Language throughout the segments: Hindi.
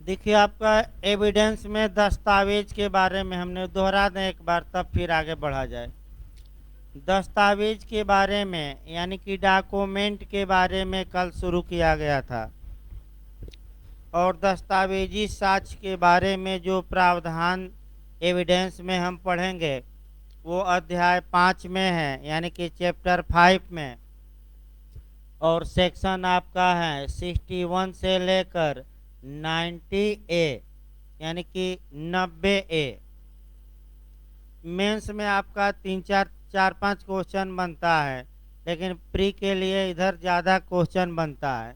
देखिए, आपका एविडेंस में दस्तावेज के बारे में हमने दोहरा दें एक बार, तब फिर आगे बढ़ा जाए। दस्तावेज के बारे में यानी कि डॉक्यूमेंट के बारे में कल शुरू किया गया था, और दस्तावेजी साक्ष्य के बारे में जो प्रावधान एविडेंस में हम पढ़ेंगे वो अध्याय 5 में है, यानी कि चैप्टर 5 में। और सेक्शन आपका है 61 से लेकर 90A, यानी कि 90A। मेंस में आपका 3 4 5 क्वेश्चन बनता है, लेकिन प्री के लिए इधर ज़्यादा क्वेश्चन बनता है।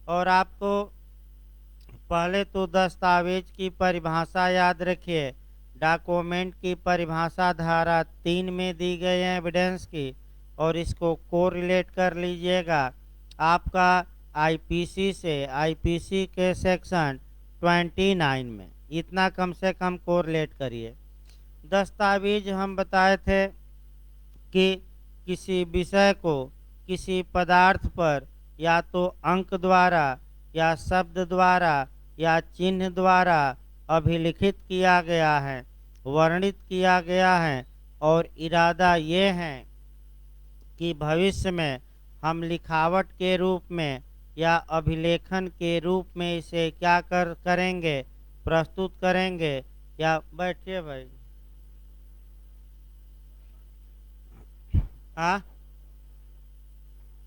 और आपको पहले तो दस्तावेज की परिभाषा याद रखिए। डॉक्यूमेंट की परिभाषा धारा 3 में दी गई है एविडेंस की, और इसको कोरिलेट कर लीजिएगा आपका आईपीसी से, आईपीसी के सेक्शन 29 में। इतना कम से कम कोरिलेट करिए। दस्तावेज हम बताए थे कि किसी विषय को किसी पदार्थ पर या तो अंक द्वारा या शब्द द्वारा या चिन्ह द्वारा अभिलिखित किया गया है, वर्णित किया गया है, और इरादा ये है कि भविष्य में हम लिखावट के रूप में या अभिलेखन के रूप में इसे क्या करेंगे, प्रस्तुत करेंगे। या बैठिए भाई। हाँ,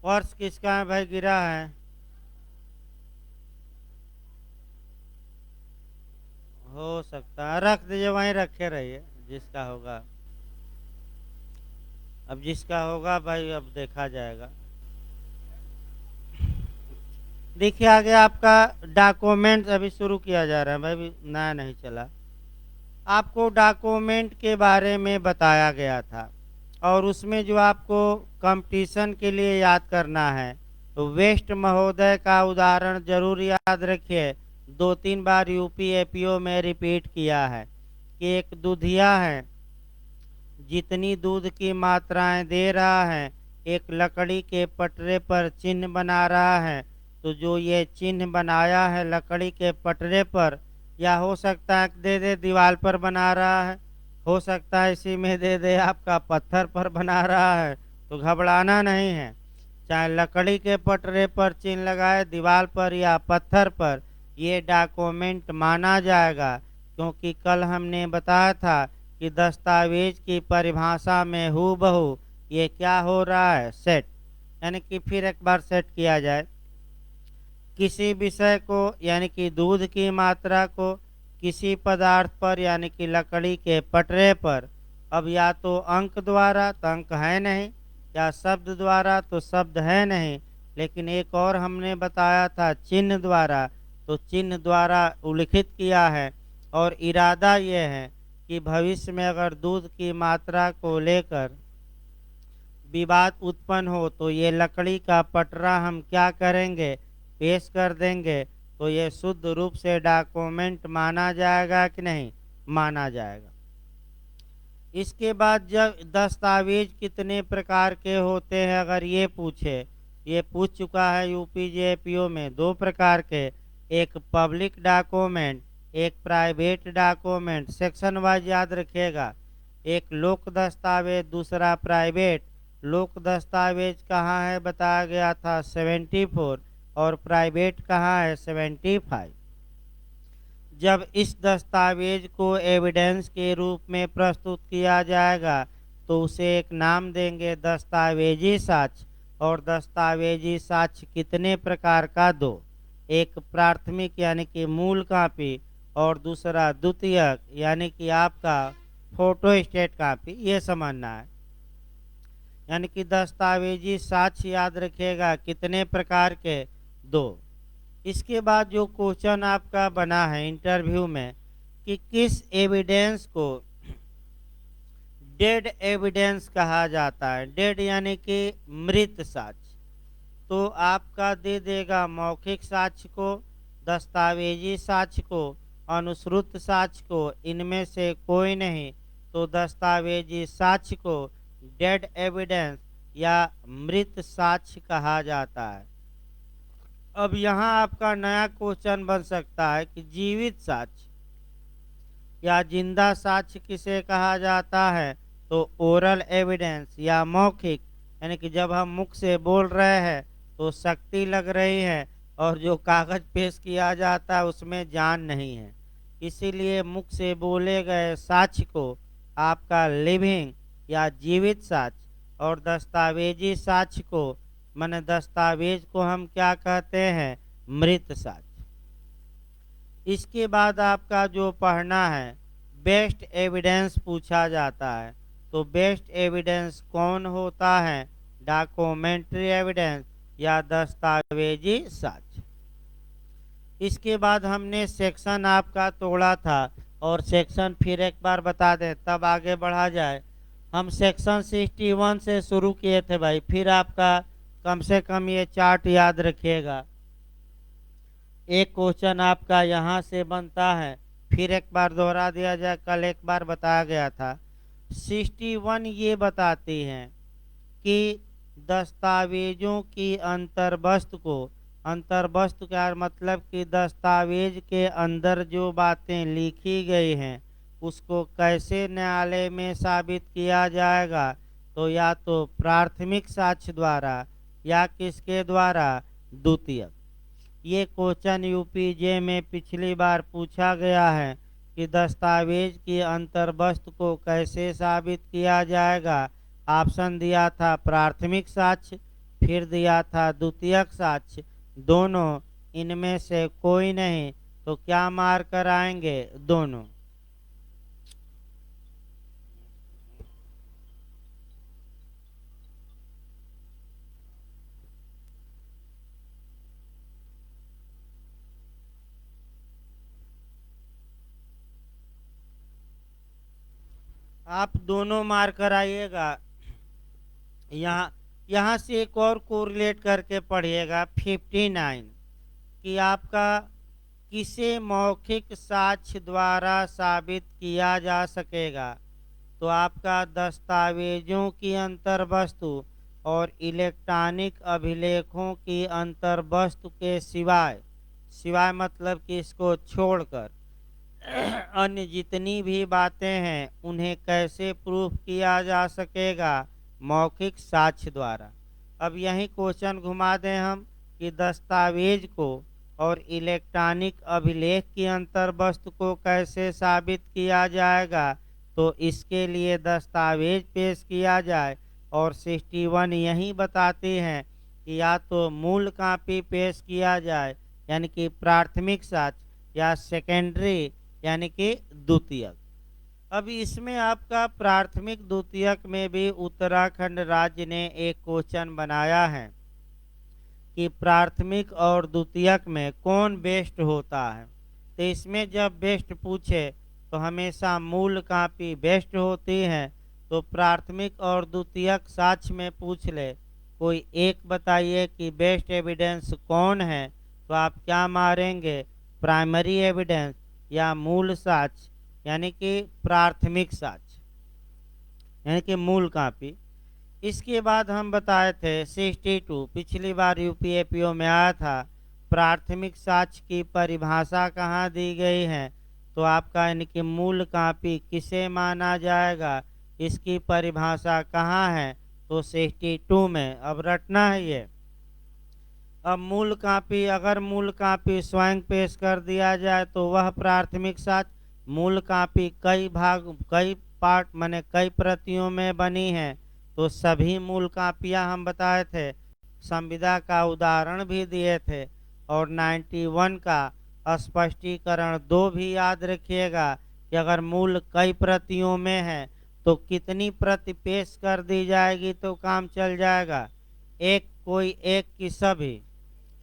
पर्स किसका है भाई, गिरा है? हो सकता है, रख दीजिए, वहीं रखे रहिए, जिसका होगा। अब जिसका होगा भाई, अब देखा जाएगा। देखिए, आगे आपका डॉक्यूमेंट अभी शुरू किया जा रहा है भाई, अभी नया नहीं चला। आपको डॉक्यूमेंट के बारे में बताया गया था, और उसमें जो आपको कंपटीशन के लिए याद करना है, तो वेस्ट महोदय का उदाहरण जरूर याद रखिए। 2 3 बार यूपी एपीओ में रिपीट किया है कि एक दूधिया है, जितनी दूध की मात्राएं दे रहा है, एक लकड़ी के पटरे पर चिन्ह बना रहा है। तो जो ये चिन्ह बनाया है लकड़ी के पटरे पर, या हो सकता है दे दे दीवार पर बना रहा है, हो सकता है इसी में दे दे आपका पत्थर पर बना रहा है, तो घबराना नहीं है। चाहे लकड़ी के पटरे पर चिन्ह लगाए, दीवार पर या पत्थर पर, ये डॉक्यूमेंट माना जाएगा। क्योंकि कल हमने बताया था कि दस्तावेज की परिभाषा में हूबहू ये क्या हो रहा है, सेट। यानी कि फिर एक बार सेट किया जाए। किसी विषय को यानी कि दूध की मात्रा को किसी पदार्थ पर यानी कि लकड़ी के पटरे पर, अब या तो अंक द्वारा तो अंक है नहीं, या शब्द द्वारा तो शब्द है नहीं, लेकिन एक और हमने बताया था चिन्ह द्वारा, तो चिन्ह द्वारा उल्लिखित किया है। और इरादा ये है कि भविष्य में अगर दूध की मात्रा को लेकर विवाद उत्पन्न हो, तो ये लकड़ी का पटरा हम क्या करेंगे, पेश कर देंगे। तो ये शुद्ध रूप से डॉक्यूमेंट माना जाएगा कि नहीं माना जाएगा। इसके बाद जब दस्तावेज कितने प्रकार के होते हैं, अगर ये पूछे, ये पूछ चुका है यूपी जेपीओ में 2 प्रकार के, एक पब्लिक डॉक्यूमेंट, एक प्राइवेट डॉक्यूमेंट। सेक्शन वाइज याद रखिएगा। एक लोक दस्तावेज, दूसरा प्राइवेट। लोक दस्तावेज कहाँ है बताया गया था 74, और प्राइवेट कहाँ है 75। जब इस दस्तावेज को एविडेंस के रूप में प्रस्तुत किया जाएगा, तो उसे एक नाम देंगे दस्तावेजी साक्ष्य। और दस्तावेजी साक्ष्य कितने प्रकार का, 2। एक प्राथमिक यानी कि मूल कापी, और दूसरा द्वितीयक यानी कि आपका फोटो स्टेट कापी। ये समझना है। यानी कि दस्तावेजी साक्ष्य याद रखिएगा कितने प्रकार के, 2। इसके बाद जो क्वेश्चन आपका बना है इंटरव्यू में कि किस एविडेंस को डेड एविडेंस कहा जाता है। डेड यानी कि मृत साक्ष्य। तो आपका दे देगा मौखिक साक्ष्य को, दस्तावेजी साक्ष्य को, अनुश्रुत साक्ष्य को, इनमें से कोई नहीं। तो दस्तावेजी साक्ष्य को डेड एविडेंस या मृत साक्ष्य कहा जाता है। अब यहाँ आपका नया क्वेश्चन बन सकता है कि जीवित साक्ष्य या जिंदा साक्ष्य किसे कहा जाता है। तो ओरल एविडेंस या मौखिक, यानी कि जब हम मुख से बोल रहे हैं तो शक्ति लग रही है और जो कागज पेश किया जाता है उसमें जान नहीं है, इसीलिए मुख से बोले गए साक्ष्य को आपका लिविंग या जीवित साक्ष्य, और दस्तावेजी साक्ष्य को माने दस्तावेज को हम क्या कहते हैं, मृत साक्ष्य। इसके बाद आपका जो पढ़ना है बेस्ट एविडेंस पूछा जाता है। तो बेस्ट एविडेंस कौन होता है, डॉक्यूमेंट्री एविडेंस या दस्तावेजी साक्ष्य। इसके बाद हमने सेक्शन आपका तोड़ा था और सेक्शन फिर एक बार बता दें तब आगे बढ़ा जाए। हम सेक्शन 61 से शुरू किए थे भाई, फिर आपका कम से कम ये चार्ट याद रखिएगा। एक क्वेश्चन आपका यहाँ से बनता है, फिर एक बार दोहरा दिया जाए, कल एक बार बताया गया था। 61 ये बताती हैं कि दस्तावेजों की अंतर्वस्तु को, अंतर्वस्तु का मतलब कि दस्तावेज के अंदर जो बातें लिखी गई हैं उसको कैसे न्यायालय में साबित किया जाएगा। तो या तो प्राथमिक साक्ष्य द्वारा या किसके द्वारा, द्वितीयक। ये क्वेश्चन यूपीजे में पिछली बार पूछा गया है कि दस्तावेज की अंतर्वस्तु को कैसे साबित किया जाएगा। ऑप्शन दिया था प्राथमिक साक्ष्य, फिर दिया था द्वितीयक साक्ष्य, दोनों, इनमें से कोई नहीं, तो क्या मार्क कराएंगे, दोनों। आप दोनों मार्क कराइएगा। यहाँ यहाँ से एक और कोरिलेट करके पढ़िएगा 59 कि आपका किसे मौखिक साक्ष्य द्वारा साबित किया जा सकेगा। तो आपका दस्तावेजों की अंतर्वस्तु और इलेक्ट्रॉनिक अभिलेखों की अंतर्वस्तु के सिवाय, सिवाय मतलब कि इसको छोड़कर अन्य जितनी भी बातें हैं उन्हें कैसे प्रूफ किया जा सकेगा, मौखिक साक्ष्य द्वारा। अब यही क्वेश्चन घुमा दें हम कि दस्तावेज को और इलेक्ट्रॉनिक अभिलेख की अंतर्वस्तु को कैसे साबित किया जाएगा। तो इसके लिए दस्तावेज पेश किया जाए और 61 यही बताती हैं कि या तो मूल कॉपी पेश किया जाए यानी कि प्राथमिक साक्ष्य, या सेकेंडरी यानी कि द्वितीयक। अब इसमें आपका प्राथमिक द्वितीयक में भी उत्तराखंड राज्य ने एक क्वेश्चन बनाया है कि प्राथमिक और द्वितीयक में कौन बेस्ट होता है। तो इसमें जब बेस्ट पूछे तो हमेशा मूल कॉपी बेस्ट होती है। तो प्राथमिक और द्वितीयक साक्ष्य में पूछ ले कोई एक बताइए कि बेस्ट एविडेंस कौन है, तो आप क्या मारेंगे, प्राइमरी एविडेंस या मूल साक्ष्य यानी कि प्राथमिक साक्ष्य यानी कि मूल कॉपी। इसके बाद हम बताए थे 62 पिछली बार यूपीएपीओ में आया था, प्राथमिक साक्ष्य की परिभाषा कहाँ दी गई है। तो आपका यानी कि मूल कॉपी किसे माना जाएगा, इसकी परिभाषा कहाँ है, तो 62 में। अब रटना है ये। अब मूल कॉपी, अगर मूल कॉपी स्वयं पेश कर दिया जाए तो वह प्राथमिक साक्ष्य। मूल कॉपी कई भाग, कई पार्ट माने कई प्रतियों में बनी है तो सभी मूल कॉपियां हम बताए थे। संविदा का उदाहरण भी दिए थे और 91 का स्पष्टीकरण 2 भी याद रखिएगा कि अगर मूल कई प्रतियों में है तो कितनी प्रति पेश कर दी जाएगी तो काम चल जाएगा, एक, कोई एक की सभी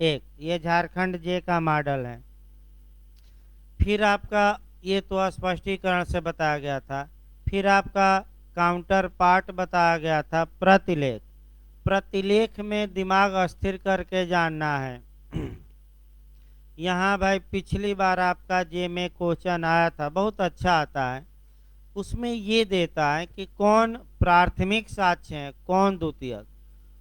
एक। ये झारखंड जे का मॉडल है। फिर आपका ये तो स्पष्टीकरण से बताया गया था। फिर आपका काउंटर पार्ट बताया गया था प्रतिलेख। प्रतिलेख में दिमाग स्थिर करके जानना है। यहाँ भाई पिछली बार आपका जे में क्वेश्चन आया था, बहुत अच्छा आता है। उसमें ये देता है कि कौन प्राथमिक साक्ष्य है, कौन द्वितीयक,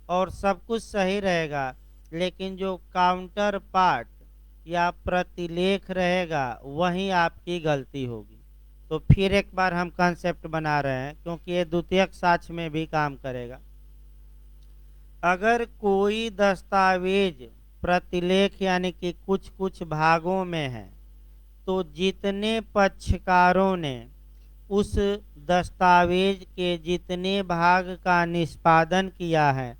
और सब कुछ सही रहेगा लेकिन जो काउंटर पार्ट या प्रतिलेख रहेगा वहीं आपकी गलती होगी। तो फिर एक बार हम कंसेप्ट बना रहे हैं क्योंकि ये द्वितीयक साक्ष्य में भी काम करेगा। अगर कोई दस्तावेज प्रतिलेख यानी कि कुछ कुछ भागों में है तो जितने पक्षकारों ने उस दस्तावेज के जितने भाग का निष्पादन किया है,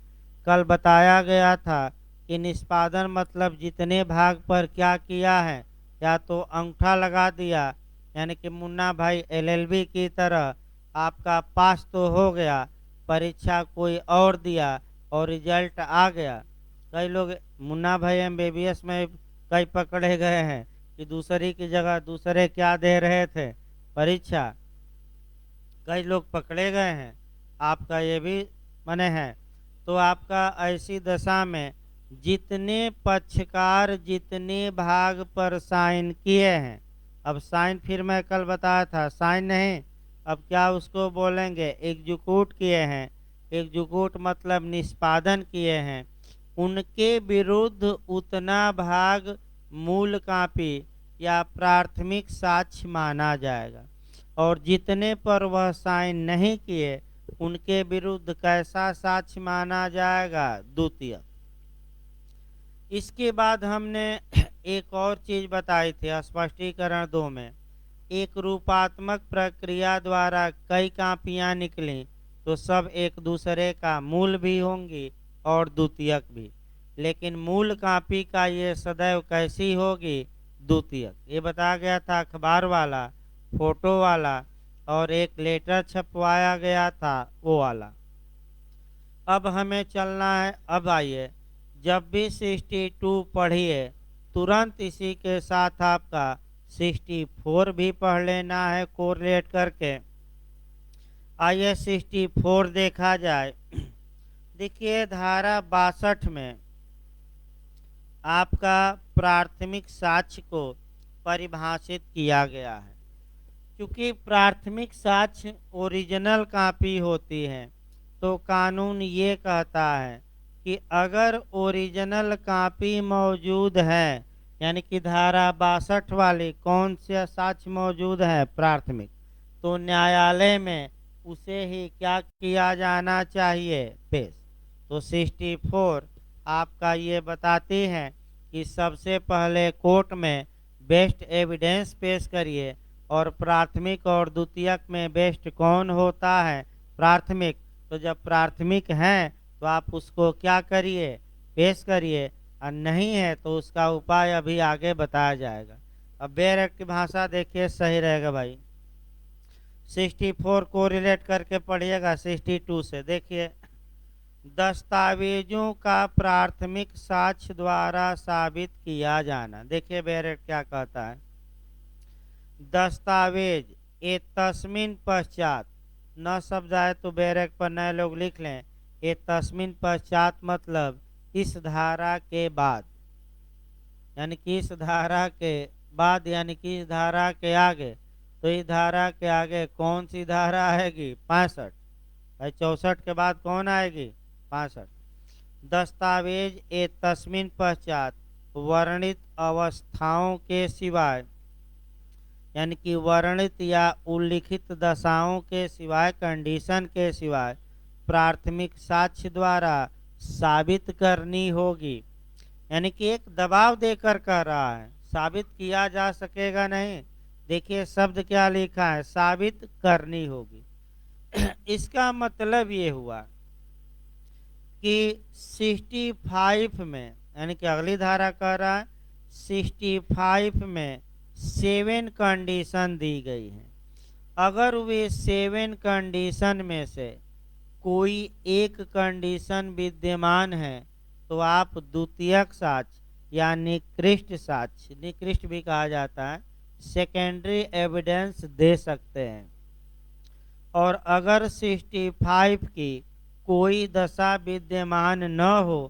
कल बताया गया था कि निष्पादन मतलब जितने भाग पर क्या किया है, या तो अंगूठा लगा दिया यानी कि मुन्ना भाई एलएलबी की तरह आपका पास तो हो गया, परीक्षा कोई और दिया और रिजल्ट आ गया। कई लोग मुन्ना भाई एमबीबीएस में कई पकड़े गए हैं कि दूसरे की जगह दूसरे क्या दे रहे थे परीक्षा, कई लोग पकड़े गए हैं, आपका ये भी मने है। तो आपका ऐसी दशा में जितने पक्षकार जितने भाग पर साइन किए हैं, अब साइन फिर मैं कल बताया था साइन नहीं, अब क्या उसको बोलेंगे एग्जीक्यूट किए हैं, एग्जीक्यूट मतलब निष्पादन किए हैं, उनके विरुद्ध उतना भाग मूल कापी या प्राथमिक साक्ष्य माना जाएगा। और जितने पर वह साइन नहीं किए उनके विरुद्ध कैसा साक्ष्य माना जाएगा, द्वितीय। इसके बाद हमने एक और चीज बताई थी स्पष्टीकरण 2 में, एक रूपात्मक प्रक्रिया द्वारा कई कापियां निकली तो सब एक दूसरे का मूल भी होंगी और द्वितीयक भी, लेकिन मूल कापी का ये सदैव कैसी होगी, द्वितीयक। ये बताया गया था अखबार वाला, फोटो वाला और एक लेटर छपवाया गया था वो वाला। अब हमें चलना है, अब आइए जब भी 62 पढ़िए तुरंत इसी के साथ आपका 64 भी पढ़ लेना है कोरिलेट करके। आइए 64 देखा जाए। देखिए धारा 62 में आपका प्राथमिक साक्ष्य को परिभाषित किया गया है। क्योंकि प्राथमिक साक्ष्य ओरिजिनल कॉपी होती है तो कानून ये कहता है कि अगर ओरिजिनल कॉपी मौजूद है, यानी कि धारा 62 वाली कौन सा साक्ष्य मौजूद है, प्राथमिक, तो न्यायालय में उसे ही क्या किया जाना चाहिए, पेश। तो 64 आपका ये बताती है कि सबसे पहले कोर्ट में बेस्ट एविडेंस पेश करिए, और प्राथमिक और द्वितीयक में बेस्ट कौन होता है, प्राथमिक। तो जब प्राथमिक है तो आप उसको क्या करिए, पेश करिए, और नहीं है तो उसका उपाय अभी आगे बताया जाएगा। अब बेयर एक्ट की भाषा देखिए सही रहेगा भाई। 64 को रिलेट करके पढ़िएगा 62 से। देखिए दस्तावेजों का प्राथमिक साक्ष्य द्वारा साबित किया जाना। देखिए बेयर एक्ट क्या कहता है, दस्तावेज ए तस्मिन पश्चात, न शब्द आए तो बैरक पर नए लोग लिख लें, ए तस्मिन पश्चात मतलब इस धारा के बाद, यानी कि इस धारा के बाद यानी कि इस धारा के आगे। तो इस धारा के आगे कौन सी धारा आएगी, 65 भाई। 64 के बाद कौन आएगी, 65। दस्तावेज ए तस्मिन पश्चात वर्णित अवस्थाओं के सिवाय, यानी कि वर्णित या उल्लिखित दशाओं के सिवाय, कंडीशन के सिवाय प्राथमिक साक्ष्य द्वारा साबित करनी होगी। यानी कि एक दबाव देकर कह रहा है, साबित किया जा सकेगा नहीं। देखिए शब्द क्या लिखा है, साबित करनी होगी। इसका मतलब ये हुआ कि 65 में, यानी कि अगली धारा कह रहा है 65 में 7 कंडीशन दी गई है। अगर वे 7 कंडीशन में से कोई एक कंडीशन विद्यमान है तो आप द्वितीयक साक्ष्य या निकृष्ट साक्ष्य, निकृष्ट भी कहा जाता है, सेकेंडरी एविडेंस दे सकते हैं। और अगर 65 की कोई दशा विद्यमान न हो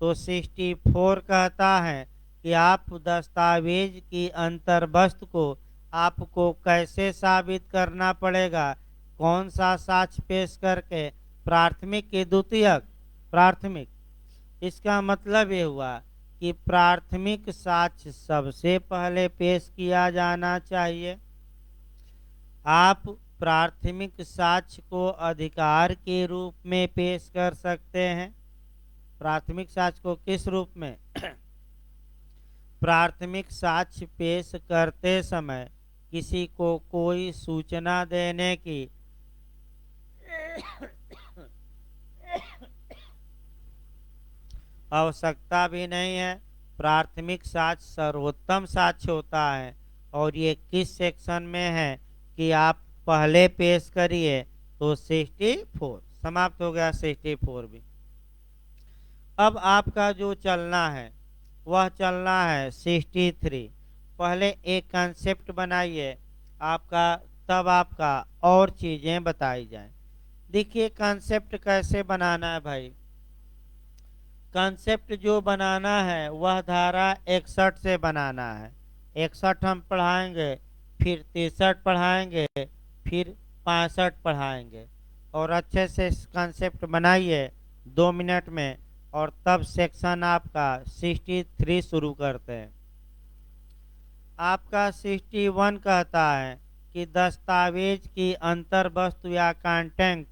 तो 64 कहता है कि आप दस्तावेज की अंतर्वस्तु को आपको कैसे साबित करना पड़ेगा, कौन सा साक्ष्य पेश करके, प्राथमिक की द्वितीयक, प्राथमिक। इसका मतलब ये हुआ कि प्राथमिक साक्ष्य सबसे पहले पेश किया जाना चाहिए। आप प्राथमिक साक्ष्य को अधिकार के रूप में पेश कर सकते हैं। प्राथमिक साक्ष्य को किस रूप में? प्राथमिक साक्ष्य पेश करते समय किसी को कोई सूचना देने की आवश्यकता भी नहीं है। प्राथमिक साक्ष्य सर्वोत्तम साक्ष्य होता है। और ये किस सेक्शन में है कि आप पहले पेश करिए, तो 64 समाप्त हो गया। 64 भी। अब आपका जो चलना है वह चलना है 63। पहले एक कंसेप्ट बनाइए आपका, तब आपका और चीजें बताई जाएं। देखिए कंसेप्ट कैसे बनाना है भाई। कंसेप्ट जो बनाना है वह धारा 61 से बनाना है। 61 हम पढ़ाएंगे, फिर 63 पढ़ाएंगे, फिर 65 पढ़ाएंगे। और अच्छे से कंसेप्ट बनाइए 2 मिनट में, और तब सेक्शन आपका 63 शुरू करते हैं। आपका 61 कहता है कि दस्तावेज की अंतर वस्तु या कंटेंट,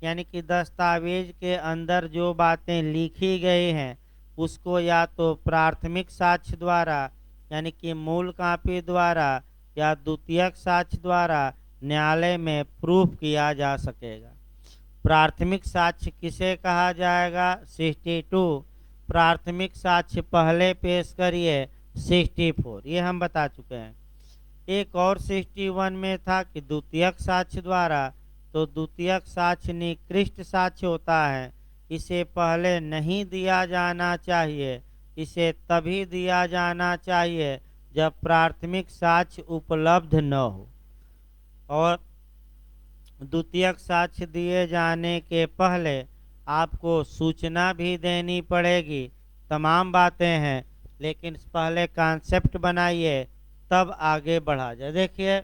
यानी कि दस्तावेज के अंदर जो बातें लिखी गई हैं उसको या तो प्राथमिक साक्ष्य द्वारा यानी कि मूल कॉपी द्वारा या द्वितीयक साक्ष्य द्वारा न्यायालय में प्रूफ किया जा सकेगा। प्राथमिक साक्ष्य किसे कहा जाएगा? 62। प्राथमिक साक्ष्य पहले पेश करिए 64, ये हम बता चुके हैं। एक और 61 में था कि द्वितीयक साक्ष्य द्वारा, तो द्वितीयक साक्ष्य निकृष्ट साक्ष्य होता है। इसे पहले नहीं दिया जाना चाहिए, इसे तभी दिया जाना चाहिए जब प्राथमिक साक्ष्य उपलब्ध न हो। और द्वितीयक साक्ष्य दिए जाने के पहले आपको सूचना भी देनी पड़ेगी। तमाम बातें हैं, लेकिन पहले कॉन्सेप्ट बनाइए तब आगे बढ़ा जाए। देखिए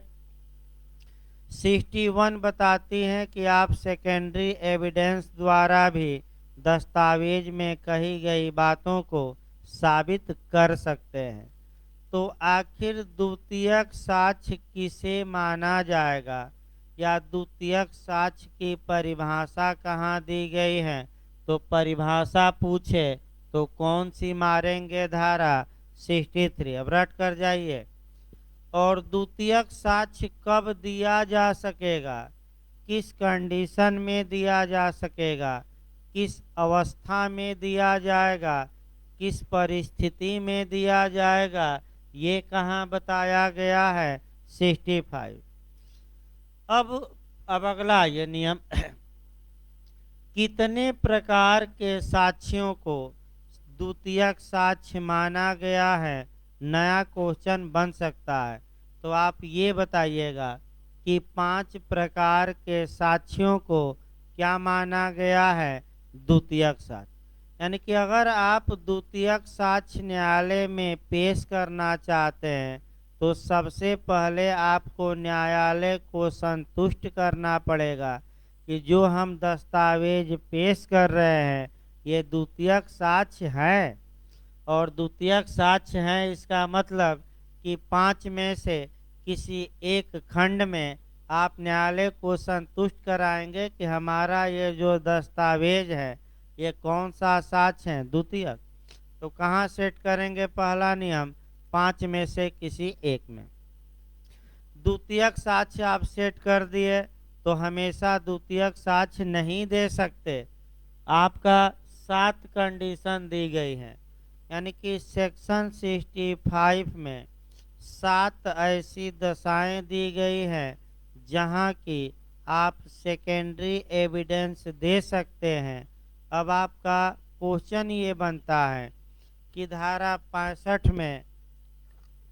61 बताती हैं कि आप सेकेंडरी एविडेंस द्वारा भी दस्तावेज में कही गई बातों को साबित कर सकते हैं। तो आखिर द्वितीयक साक्ष्य किसे माना जाएगा, या द्वितीयक साक्ष्य की परिभाषा कहाँ दी गई है? तो परिभाषा पूछे तो कौन सी मारेंगे? धारा 63। अब रट कर जाइए। और द्वितीयक साक्ष्य कब दिया जा सकेगा, किस कंडीशन में दिया जा सकेगा, किस अवस्था में दिया जाएगा, किस परिस्थिति में दिया जाएगा, ये कहाँ बताया गया है? 65। अब अगला ये नियम कितने प्रकार के साक्ष्यों को द्वितीयक साक्ष्य माना गया है? नया क्वेश्चन बन सकता है। तो आप ये बताइएगा कि 5 प्रकार के साक्ष्यों को क्या माना गया है? द्वितीयक साक्ष्य। यानी कि अगर आप द्वितीयक साक्ष्य न्यायालय में पेश करना चाहते हैं तो सबसे पहले आपको न्यायालय को संतुष्ट करना पड़ेगा कि जो हम दस्तावेज पेश कर रहे हैं ये द्वितीयक साक्ष्य है। और द्वितीयक साक्ष्य है इसका मतलब कि 5 में से किसी एक खंड में आप न्यायालय को संतुष्ट कराएंगे कि हमारा ये जो दस्तावेज है ये कौन सा साक्ष्य है? द्वितीयक। तो कहाँ सेट करेंगे? पहला नियम 5 में से किसी एक में। द्वितीयक साक्ष्य आप सेट कर दिए तो हमेशा द्वितीयक साक्ष्य नहीं दे सकते। आपका 7 कंडीशन दी गई है, यानी कि सेक्शन 65 में 7 ऐसी दशाएं दी गई हैं जहां की आप सेकेंडरी एविडेंस दे सकते हैं। अब आपका क्वेश्चन ये बनता है कि धारा 65 में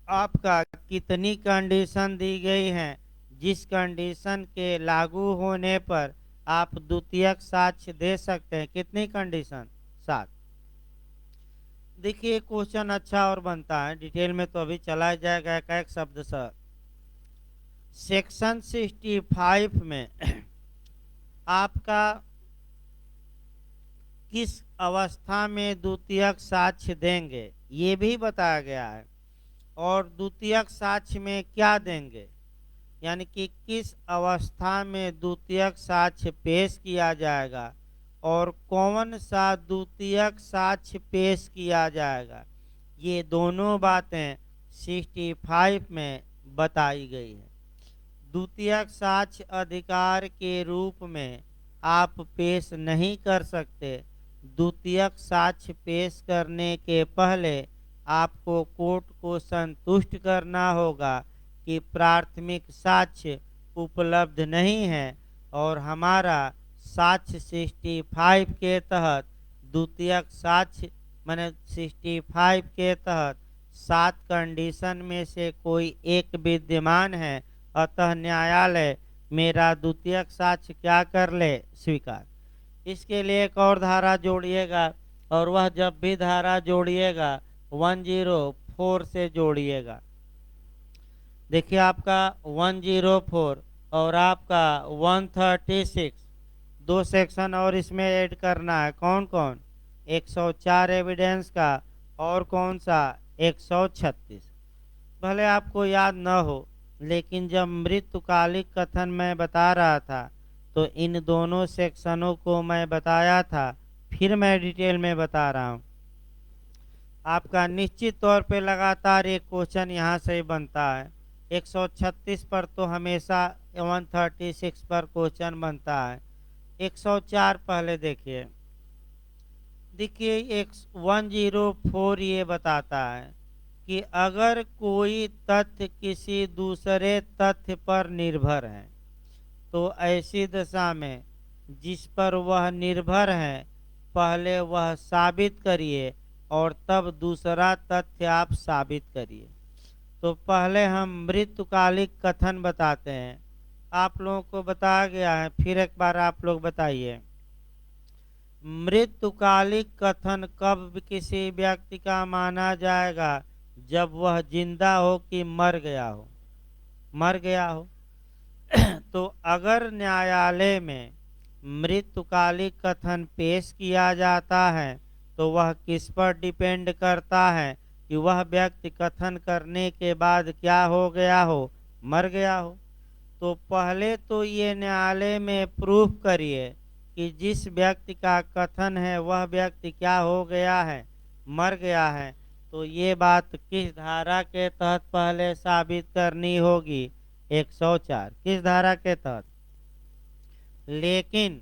आपका कितनी कंडीशन दी गई हैं जिस कंडीशन के लागू होने पर आप द्वितीयक साक्ष्य दे सकते हैं? कितनी कंडीशन? 7। देखिए क्वेश्चन अच्छा और बनता है, डिटेल में तो अभी चला जाएगा एक एक शब्द सर। सेक्शन 65 में आपका किस अवस्था में द्वितीयक साक्ष्य देंगे ये भी बताया गया है, और द्वितीयक साक्ष्य में क्या देंगे, यानी कि किस अवस्था में द्वितीयक साक्ष्य पेश किया जाएगा और कौन सा द्वितीयक साक्ष्य पेश किया जाएगा, ये दोनों बातें 65 में बताई गई है। द्वितीयक साक्ष्य अधिकार के रूप में आप पेश नहीं कर सकते। द्वितीयक साक्ष्य पेश करने के पहले आपको कोर्ट को संतुष्ट करना होगा कि प्राथमिक साक्ष्य उपलब्ध नहीं है और हमारा साक्ष्य 65 के तहत द्वितीयक साक्ष्य माने 65 के तहत 7 कंडीशन में से कोई एक विद्यमान है, अतः न्यायालय मेरा द्वितीयक साक्ष्य क्या कर ले, स्वीकार। इसके लिए एक और धारा जोड़िएगा, और वह जब भी धारा जोड़िएगा 104 से जोड़िएगा। देखिए आपका 104 और आपका 136 दो सेक्शन और इसमें ऐड करना है। कौन कौन? 104 एविडेंस का और कौन सा 136। भले आपको याद न हो, लेकिन जब मृत्युकालिक कथन मैं बता रहा था तो इन दोनों सेक्शनों को मैं बताया था, फिर मैं डिटेल में बता रहा हूँ। आपका निश्चित तौर पे लगातार एक क्वेश्चन यहाँ से ही बनता है। 136 पर तो हमेशा 136 पर क्वेश्चन बनता है। 104 पहले देखिए। देखिए 104 ये बताता है कि अगर कोई तथ्य किसी दूसरे तथ्य पर निर्भर है तो ऐसी दशा में जिस पर वह निर्भर है पहले वह साबित करिए और तब दूसरा तथ्य आप साबित करिए। तो पहले हम मृत्युकालिक कथन बताते हैं। आप लोगों को बताया गया है, फिर एक बार आप लोग बताइए। मृत्युकालिक कथन कब किसी व्यक्ति का माना जाएगा? जब वह जिंदा हो कि मर गया हो? मर गया हो। तो अगर न्यायालय में मृत्युकालिक कथन पेश किया जाता है तो वह किस पर डिपेंड करता है कि वह व्यक्ति कथन करने के बाद क्या हो गया हो? मर गया हो। तो पहले तो ये न्यायालय में प्रूफ करिए कि जिस व्यक्ति का कथन है वह व्यक्ति क्या हो गया है? मर गया है। तो ये बात किस धारा के तहत पहले साबित करनी होगी? 104। किस धारा के तहत? लेकिन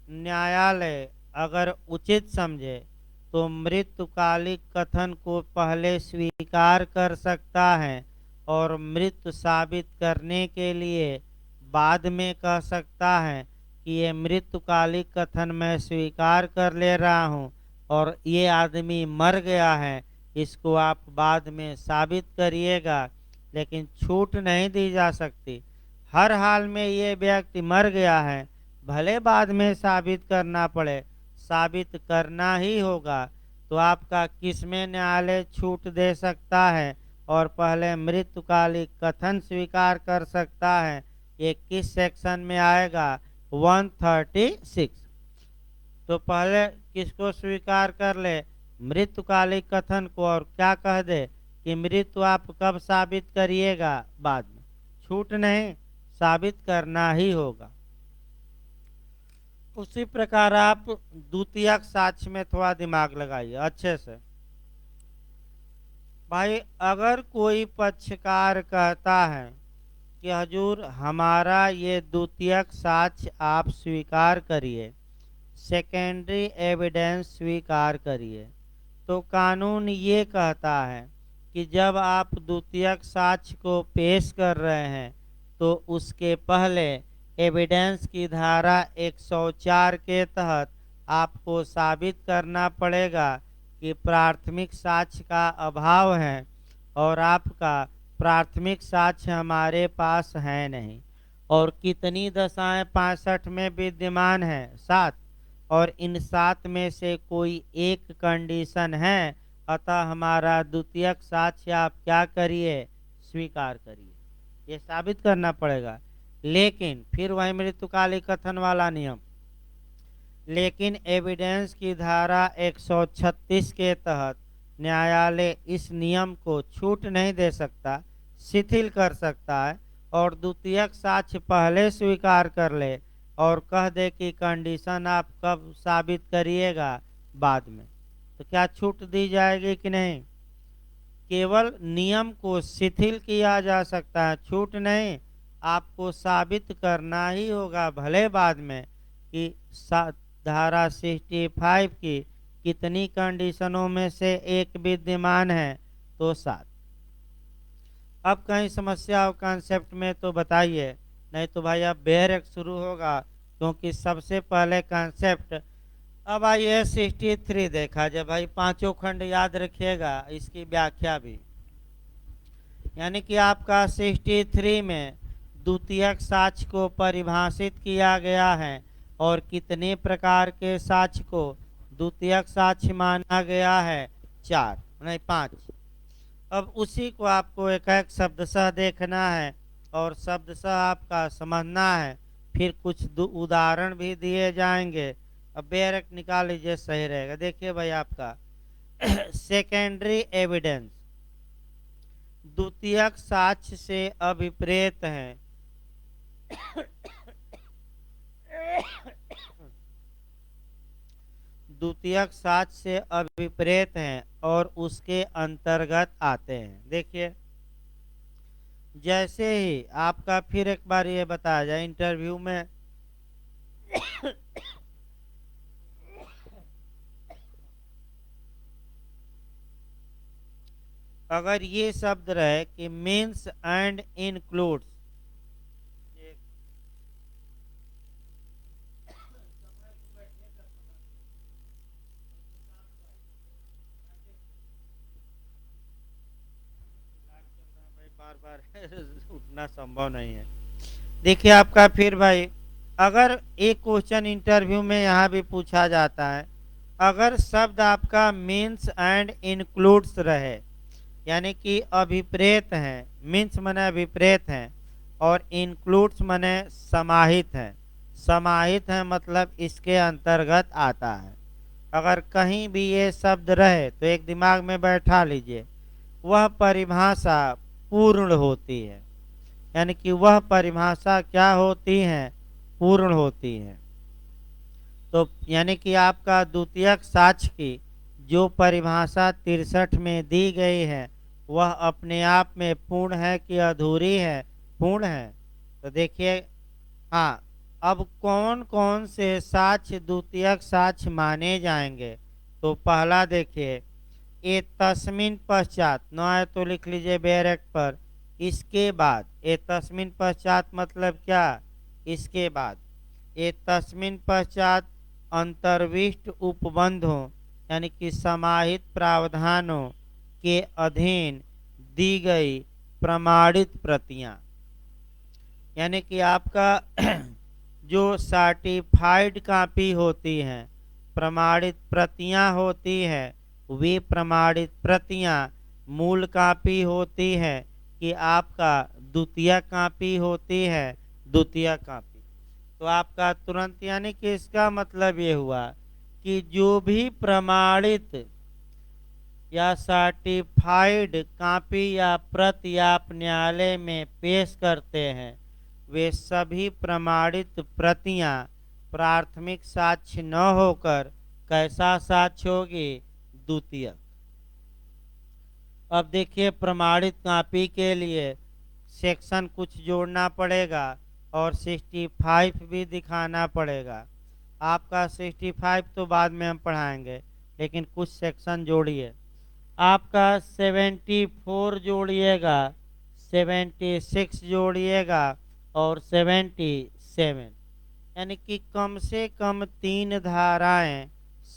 न्यायालय अगर उचित समझे तो मृत्युकालिक कथन को पहले स्वीकार कर सकता है और मृत्यु साबित करने के लिए बाद में कह सकता है कि ये मृत्युकालिक कथन मैं स्वीकार कर ले रहा हूँ और ये आदमी मर गया है, इसको आप बाद में साबित करिएगा। लेकिन छूट नहीं दी जा सकती। हर हाल में ये व्यक्ति मर गया है, भले बाद में साबित करना पड़े, साबित करना ही होगा। तो आपका किसमें न्यायालय छूट दे सकता है और पहले मृत्युकालिक कथन स्वीकार कर सकता है? ये किस सेक्शन में आएगा? 136। तो पहले किसको स्वीकार कर ले? मृत्युकालिक कथन को, और क्या कह दे कि मृत्यु आप कब साबित करिएगा? बाद में। छूट नहीं, साबित करना ही होगा। उसी प्रकार आप द्वितीयक साक्ष्य में थोड़ा दिमाग लगाइए अच्छे से। भाई अगर कोई पक्षकार कहता है कि हजूर हमारा ये द्वितीयक साक्ष्य आप स्वीकार करिए, सेकेंडरी एविडेंस स्वीकार करिए, तो कानून ये कहता है कि जब आप द्वितीयक साक्ष्य को पेश कर रहे हैं तो उसके पहले एविडेंस की धारा 104 के तहत आपको साबित करना पड़ेगा कि प्राथमिक साक्ष्य का अभाव है और आपका प्राथमिक साक्ष्य हमारे पास है नहीं। और कितनी दशाएं 65 में विद्यमान है? 7। और इन 7 में से कोई एक कंडीशन है, अतः हमारा द्वितीयक साक्ष्य आप क्या करिए? स्वीकार करिए। ये साबित करना पड़ेगा। लेकिन फिर वही मृत्युकालिक कथन वाला नियम, लेकिन एविडेंस की धारा 136 के तहत न्यायालय इस नियम को छूट नहीं दे सकता, शिथिल कर सकता है और द्वितीयक साक्ष्य पहले स्वीकार कर ले और कह दे कि कंडीशन आप कब साबित करिएगा बाद में, तो क्या छूट दी जाएगी कि नहीं? केवल नियम को शिथिल किया जा सकता है, छूट नहीं। आपको साबित करना ही होगा भले बाद में कि धारा 65 की कितनी कंडीशनों में से एक विद्यमान है, तो 7। अब कहीं समस्या हो कॉन्सेप्ट में तो बताइए, नहीं तो भाई अब बेहरक शुरू होगा, क्योंकि सबसे पहले कॉन्सेप्ट। अब आइए 63 देखा जाए भाई, पांचों खंड याद रखिएगा, इसकी व्याख्या भी। यानी कि आपका 63 में द्वितीयक साक्ष्य को परिभाषित किया गया है और कितने प्रकार के साक्ष्य को द्वितीयक साक्ष्य माना गया है, 4 नहीं 5। अब उसी को आपको एक एक शब्दशः देखना है और शब्दशः आपका समझना है, फिर कुछ उदाहरण भी दिए जाएंगे। अब बेरक निकाल लीजिए, सही रहेगा। देखिए भाई आपका सेकेंडरी एविडेंस द्वितीयक साक्ष्य से अभिप्रेत है। द्वितीयक साक्ष्य से अभिप्रेत हैं और उसके अंतर्गत आते हैं। देखिए जैसे ही आपका फिर एक बार ये बताया जाए इंटरव्यू में अगर ये शब्द रहे कि मीन्स एंड इंक्लूड्स, बार बार उठना संभव नहीं है। देखिए आपका फिर भाई, अगर एक क्वेश्चन इंटरव्यू में यहाँ भी पूछा जाता है, अगर शब्द आपका मीन्स एंड इंक्लूड्स रहे, यानी कि अभिप्रेत हैं, मीन्स मने अभिप्रेत हैं और इंक्लूड्स मने समाहित हैं। समाहित है मतलब इसके अंतर्गत आता है। अगर कहीं भी ये शब्द रहे तो एक दिमाग में बैठा लीजिए, वह परिभाषा पूर्ण होती है। यानी कि वह परिभाषा क्या होती है, पूर्ण होती है। तो यानी कि आपका द्वितीयक साक्ष्य की जो परिभाषा 63 में दी गई है, वह अपने आप में पूर्ण है कि अधूरी है? पूर्ण है। तो देखिए, हाँ, अब कौन कौन से साक्ष्य द्वितीयक साक्ष्य माने जाएंगे? तो पहला देखिए, ए तस्मिन पश्चात, न आए तो लिख लीजिए बेरक पर, इसके बाद। ए तस्मिन पश्चात मतलब क्या? इसके बाद। ए तस्मिन पश्चात अंतर्विष्ट उपबंधों यानी कि समाहित प्रावधानों के अधीन दी गई प्रमाणित प्रतियां, यानी कि आपका जो सर्टिफाइड कॉपी होती हैं, प्रमाणित प्रतियां होती हैं, वे प्रमाणित प्रतियां मूल कॉपी होती है कि आपका द्वितीय कॉपी होती है? द्वितीय कॉपी। तो आपका तुरंत यानी कि इसका मतलब ये हुआ कि जो भी प्रमाणित या सर्टिफाइड कॉपी या प्रति आप न्यायालय में पेश करते हैं, वे सभी प्रमाणित प्रतियां प्राथमिक साक्ष्य न होकर कैसा साक्ष्य होगी? द्वितीयक। अब देखिए प्रमाणित कॉपी के लिए सेक्शन कुछ जोड़ना पड़ेगा और 65 भी दिखाना पड़ेगा। आपका 65 तो बाद में हम पढ़ाएंगे, लेकिन कुछ सेक्शन जोड़िए। आपका 74 जोड़िएगा, 76 जोड़िएगा और 77, यानी कि कम से कम 3 धाराएं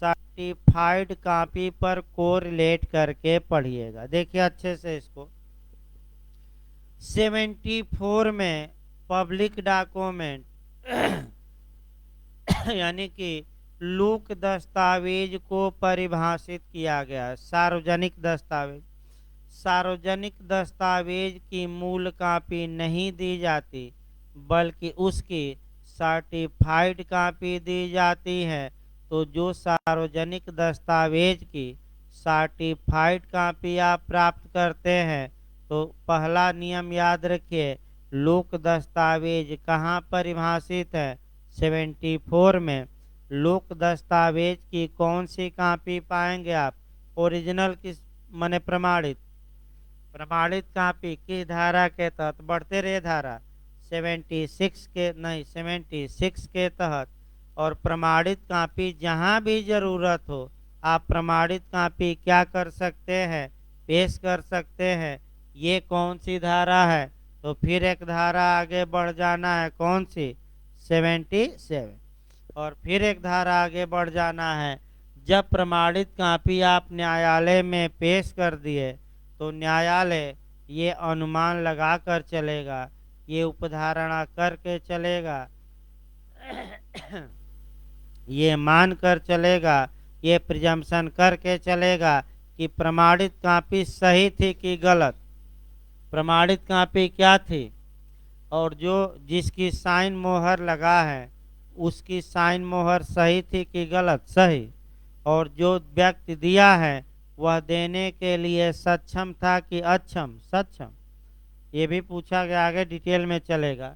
सर्टिफाइड कॉपी पर कोरिलेट करके पढ़िएगा। देखिए अच्छे से इसको। 74 में पब्लिक डॉक्यूमेंट यानी कि लोक दस्तावेज को परिभाषित किया गया। सार्वजनिक दस्तावेज, सार्वजनिक दस्तावेज की मूल कॉपी नहीं दी जाती, बल्कि उसकी सर्टिफाइड कॉपी दी जाती है तो जो सार्वजनिक दस्तावेज की सर्टिफाइड कापी आप प्राप्त करते हैं, तो पहला नियम याद रखिए, लोक दस्तावेज कहाँ परिभाषित है? 74 में। लोक दस्तावेज की कौन सी कापी पाएंगे आप? ओरिजिनल किस माने प्रमाणित, प्रमाणित कापी किस धारा के तहत? बढ़ते रहे धारा 76 के, नहीं 76 के तहत। और प्रमाणित कापी जहां भी जरूरत हो आप प्रमाणित कापी क्या कर सकते हैं? पेश कर सकते हैं। ये कौन सी धारा है? तो फिर एक धारा आगे बढ़ जाना है, कौन सी? 77। और फिर एक धारा आगे बढ़ जाना है, जब प्रमाणित कापी आप न्यायालय में पेश कर दिए तो न्यायालय ये अनुमान लगा कर चलेगा, ये उपधारणा करके चलेगा, ये मान कर चलेगा, ये प्रिजम्पशन करके चलेगा कि प्रमाणित कापी सही थी कि गलत। प्रमाणित कापी क्या थी? और जो जिसकी साइन मोहर लगा है उसकी साइन मोहर सही थी कि गलत? सही। और जो व्यक्ति दिया है वह देने के लिए सक्षम था कि अक्षम? सक्षम। ये भी पूछा गया, आगे डिटेल में चलेगा।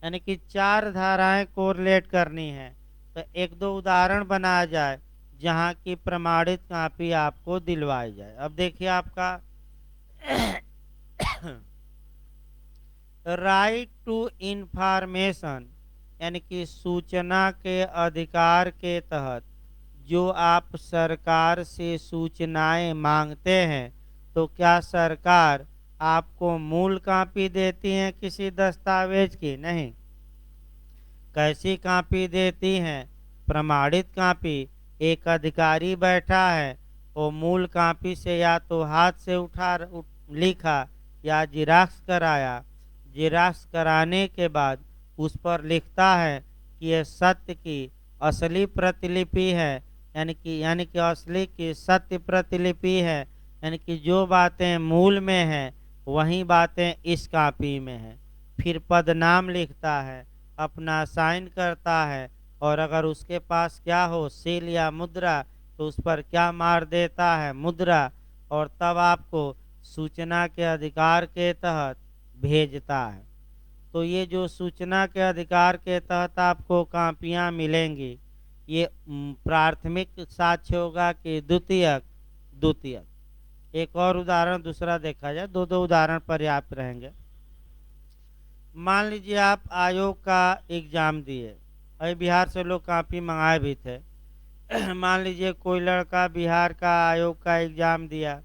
यानी कि 4 धाराएं कोरिलेट करनी है। तो एक दो उदाहरण बनाया जाए जहां की प्रमाणित कापी आपको दिलवाई जाए। अब देखिए आपका राइट टू इंफॉर्मेशन यानी कि सूचना के अधिकार के तहत जो आप सरकार से सूचनाएं मांगते हैं, तो क्या सरकार आपको मूल कापी देती है किसी दस्तावेज की? नहीं। कैसी कापी देती हैं? प्रमाणित कापी। एक अधिकारी बैठा है, वो मूल कापी से या तो हाथ से लिखा या जिराक्स कराया। जिराक्स कराने के बाद उस पर लिखता है कि यह सत्य की असली प्रतिलिपि है, यानी कि असली की सत्य प्रतिलिपि है, यानी कि जो बातें मूल में हैं वही बातें इस कापी में हैं। फिर पदनाम लिखता है, अपना साइन करता है, और अगर उसके पास क्या हो, सील या मुद्रा, तो उस पर क्या मार देता है? मुद्रा। और तब आपको सूचना के अधिकार के तहत भेजता है। तो ये जो सूचना के अधिकार के तहत आपको कापियां मिलेंगी, ये प्राथमिक साक्ष्य होगा कि द्वितीयक? द्वितीयक। एक और उदाहरण दूसरा देखा जाए, दो दो उदाहरण पर्याप्त रहेंगे। मान लीजिए आप आयोग का एग्जाम दिए, अभी बिहार से लोग कापी मंगाए भी थे। मान लीजिए कोई लड़का बिहार का आयोग का एग्जाम दिया,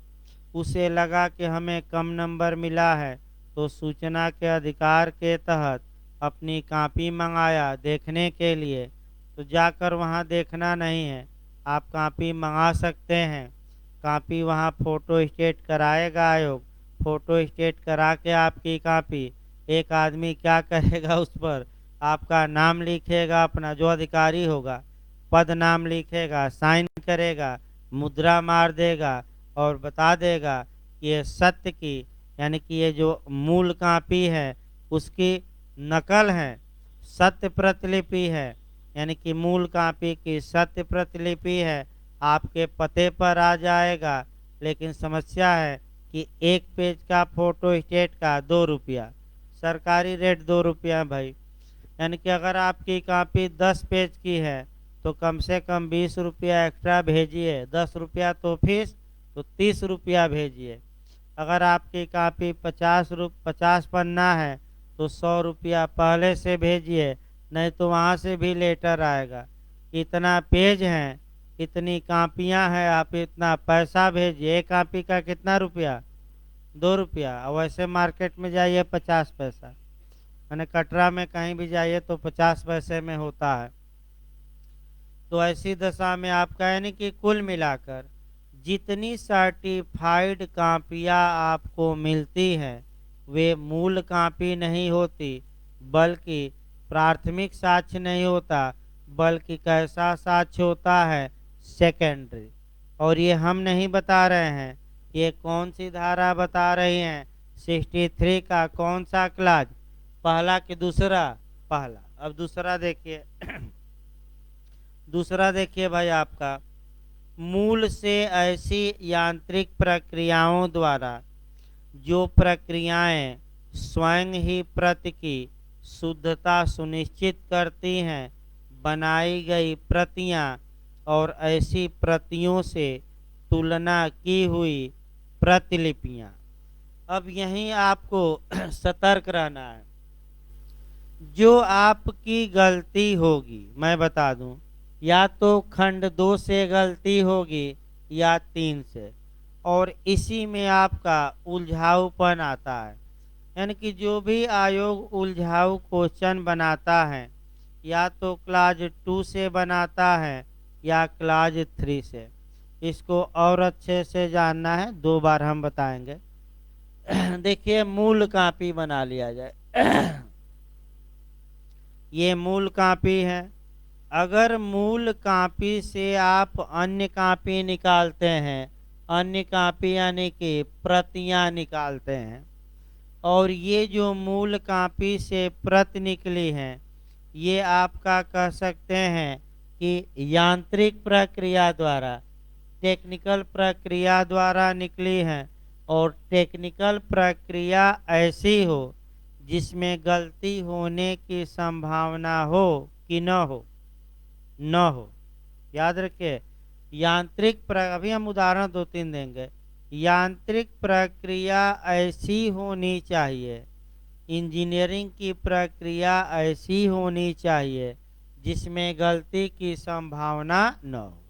उसे लगा कि हमें कम नंबर मिला है, तो सूचना के अधिकार के तहत अपनी कापी मंगाया देखने के लिए। तो जाकर वहां देखना नहीं है, आप कापी मंगा सकते हैं। कापी वहां फोटो स्टेट कराएगा आयोग, फोटो स्टेट करा के आपकी कापी, एक आदमी क्या करेगा, उस पर आपका नाम लिखेगा, अपना जो अधिकारी होगा पद नाम लिखेगा, साइन करेगा, मुद्रा मार देगा और बता देगा कि ये सत्य की, यानी कि ये जो मूल कापी है उसकी नकल है, सत्य प्रतिलिपि है, यानी कि मूल कापी की सत्य प्रतिलिपि है, आपके पते पर आ जाएगा। लेकिन समस्या है कि एक पेज का फोटो स्टेट का 2 रुपया, सरकारी रेट 2 रुपया भाई। यानी कि अगर आपकी कापी 10 पेज की है तो कम से कम 20 रुपया एक्स्ट्रा भेजिए, 10 रुपया तो फीस, तो 30 रुपया भेजिए। अगर आपकी कापी 50 पन्ना है तो 100 रुपया पहले से भेजिए, नहीं तो वहाँ से भी लेटर आएगा, इतना पेज हैं, इतनी कापियाँ हैं, आप इतना पैसा भेजिए। एक कापी का कितना रुपया? 2 रुपया। और वैसे मार्केट में जाइए 50 पैसा, मैंने कटरा में कहीं भी जाइए तो 50 पैसे में होता है। तो ऐसी दशा में आपका यानी कि कुल मिलाकर जितनी सर्टिफाइड कापियाँ आपको मिलती हैं वे मूल कापी नहीं होती, बल्कि प्राथमिक साक्ष्य नहीं होता, बल्कि कैसा साक्ष्य होता है? सेकेंडरी। और ये हम नहीं बता रहे हैं, ये कौन सी धारा बता रही हैं? 63 का कौन सा क्लास? पहला कि दूसरा? पहला। अब दूसरा देखिए। दूसरा देखिए भाई आपका, मूल से ऐसी यांत्रिक प्रक्रियाओं द्वारा जो प्रक्रियाएं स्वयं ही प्रति की शुद्धता सुनिश्चित करती हैं, बनाई गई प्रतियां और ऐसी प्रतियों से तुलना की हुई प्रतिलिपियां। अब यहीं आपको सतर्क रहना है। जो आपकी गलती होगी, मैं बता दूं, या तो खंड 2 से गलती होगी या 3 से, और इसी में आपका उलझाऊपन आता है। यानी कि जो भी आयोग उलझाऊ क्वेश्चन बनाता है, या तो क्लास 2 से बनाता है या क्लास 3 से। इसको और अच्छे से जानना है, 2 बार हम बताएंगे। देखिए, मूल कॉपी बना लिया जाए। ये मूल कॉपी है। अगर मूल कॉपी से आप अन्य कॉपी निकालते हैं, अन्य कॉपी यानी कि प्रतियां निकालते हैं, और ये जो मूल कॉपी से प्रति निकली हैं, ये आपका कह सकते हैं कि यांत्रिक प्रक्रिया द्वारा, टेक्निकल प्रक्रिया द्वारा निकली हैं, और टेक्निकल प्रक्रिया ऐसी हो जिसमें गलती होने की संभावना हो कि न हो, न हो। याद रखिए, अभी हम उदाहरण 2-3 देंगे। यांत्रिक प्रक्रिया ऐसी होनी चाहिए, इंजीनियरिंग की प्रक्रिया ऐसी होनी चाहिए जिसमें गलती की संभावना न हो।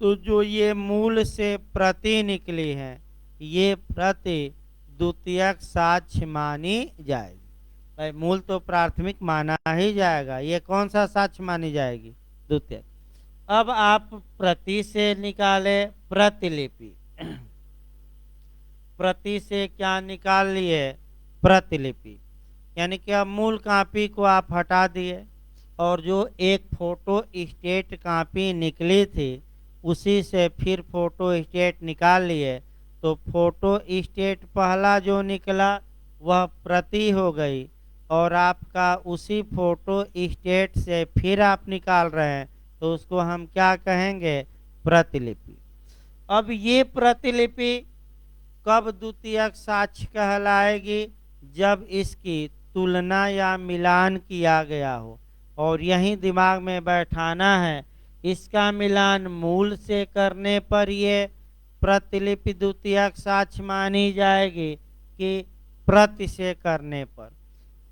तो जो ये मूल से प्रति निकली है, ये प्रति द्वितीयक साक्ष्य मानी जाएगी। भाई मूल तो प्राथमिक माना ही जाएगा, ये कौन सा साक्ष्य मानी जाएगी? द्वितीयक। अब आप प्रति से निकाले प्रतिलिपि। प्रति से क्या निकाल लिए? प्रतिलिपि। यानी कि अब मूल कॉपी को आप हटा दिए, और जो एक फोटो स्टेट कॉपी निकली थी उसी से फिर फोटो स्टेट निकाल लिए। तो फोटो स्टेट पहला जो निकला वह प्रति हो गई, और आपका उसी फोटो स्टेट से फिर आप निकाल रहे हैं, तो उसको हम क्या कहेंगे? प्रतिलिपि। अब ये प्रतिलिपि कब द्वितीयक साक्ष्य कहलाएगी? जब इसकी तुलना या मिलान किया गया हो। और यही दिमाग में बैठाना है, इसका मिलान मूल से करने पर ये प्रतिलिपि द्वितीयक साक्ष्य मानी जाएगी कि प्रति से करने पर?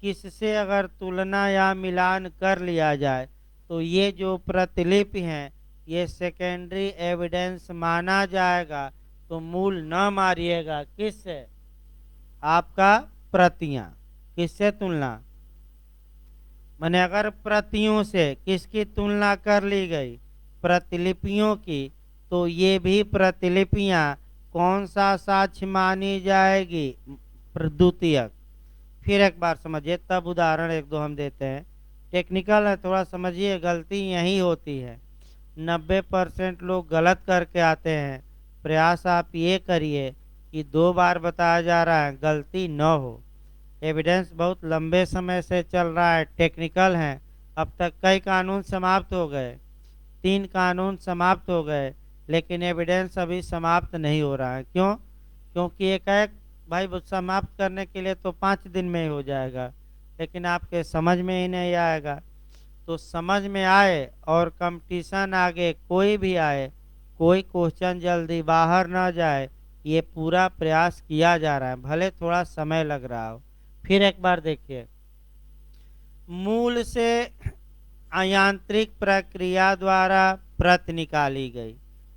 किससे अगर तुलना या मिलान कर लिया जाए तो ये जो प्रतिलिपि हैं ये सेकेंडरी एविडेंस माना जाएगा। तो मूल न मारिएगा, किससे? आपका प्रतियां। किससे तुलना? माने अगर प्रतियों से किसकी तुलना कर ली गई? प्रतिलिपियों की। तो ये भी प्रतिलिपियां कौन सा साक्ष्य मानी जाएगी? द्वितीयक। फिर एक बार समझिए, तब उदाहरण 1-2 हम देते हैं। टेक्निकल है, थोड़ा समझिए, गलती यही होती है। 90% लोग गलत करके आते हैं। प्रयास आप ये करिए कि 2 बार बताया जा रहा है, गलती न हो। एविडेंस बहुत लंबे समय से चल रहा है, टेक्निकल है। अब तक कई कानून समाप्त हो गए, 3 कानून समाप्त हो गए, लेकिन एविडेंस अभी समाप्त नहीं हो रहा है। क्यों? क्योंकि एक भाई समाप्त करने के लिए तो 5 दिन में ही हो जाएगा, लेकिन आपके समझ में ही नहीं आएगा। तो समझ में आए और कंपटीशन आगे कोई भी आए, कोई क्वेश्चन जल्दी बाहर ना जाए, ये पूरा प्रयास किया जा रहा है, भले थोड़ा समय लग रहा हो। फिर एक बार देखिए, मूल से यांत्रिक प्रक्रिया द्वारा प्रति निकाली गई,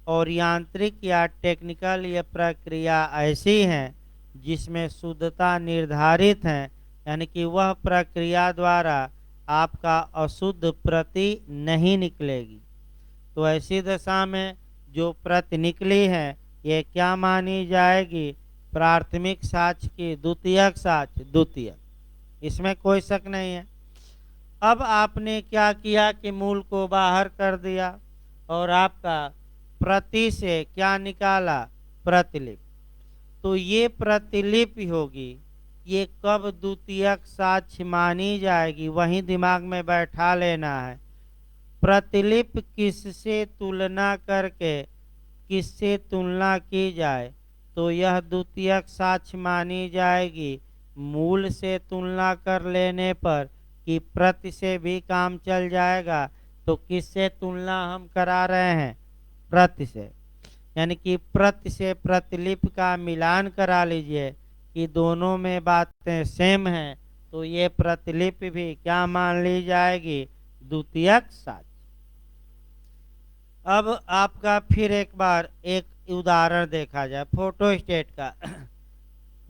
और यांत्रिक या टेक्निकल ये प्रक्रिया ऐसी है जिसमें शुद्धता निर्धारित है, यानी कि वह प्रक्रिया द्वारा आपका अशुद्ध प्रति नहीं निकलेगी। तो ऐसी दशा में जो प्रति निकली है ये क्या मानी जाएगी? प्राथमिक साक्ष्य की द्वितीयक साक्ष्य, द्वितीयक। इसमें कोई शक नहीं है। अब आपने क्या किया कि मूल को बाहर कर दिया, और आपका प्रति से क्या निकाला? प्रतिलिपि। तो ये प्रतिलिपि होगी, ये कब द्वितीयक साक्ष्य मानी जाएगी? वही दिमाग में बैठा लेना है। प्रतिलिपि किससे तुलना करके किससे तुलना की जाए तो यह द्वितीयक साक्ष्य मानी जाएगी। मूल से तुलना कर लेने पर कि प्रति से भी काम चल जाएगा, तो किससे तुलना हम करा रहे हैं? प्रति से। यानी कि प्रति से प्रतिलिपि का मिलान करा लीजिए कि दोनों में बातें सेम हैं, तो ये प्रतिलिपि भी क्या मान ली जाएगी? द्वितीयक साक्ष्य। अब आपका फिर एक बार एक उदाहरण देखा जाए फोटोस्टेट का।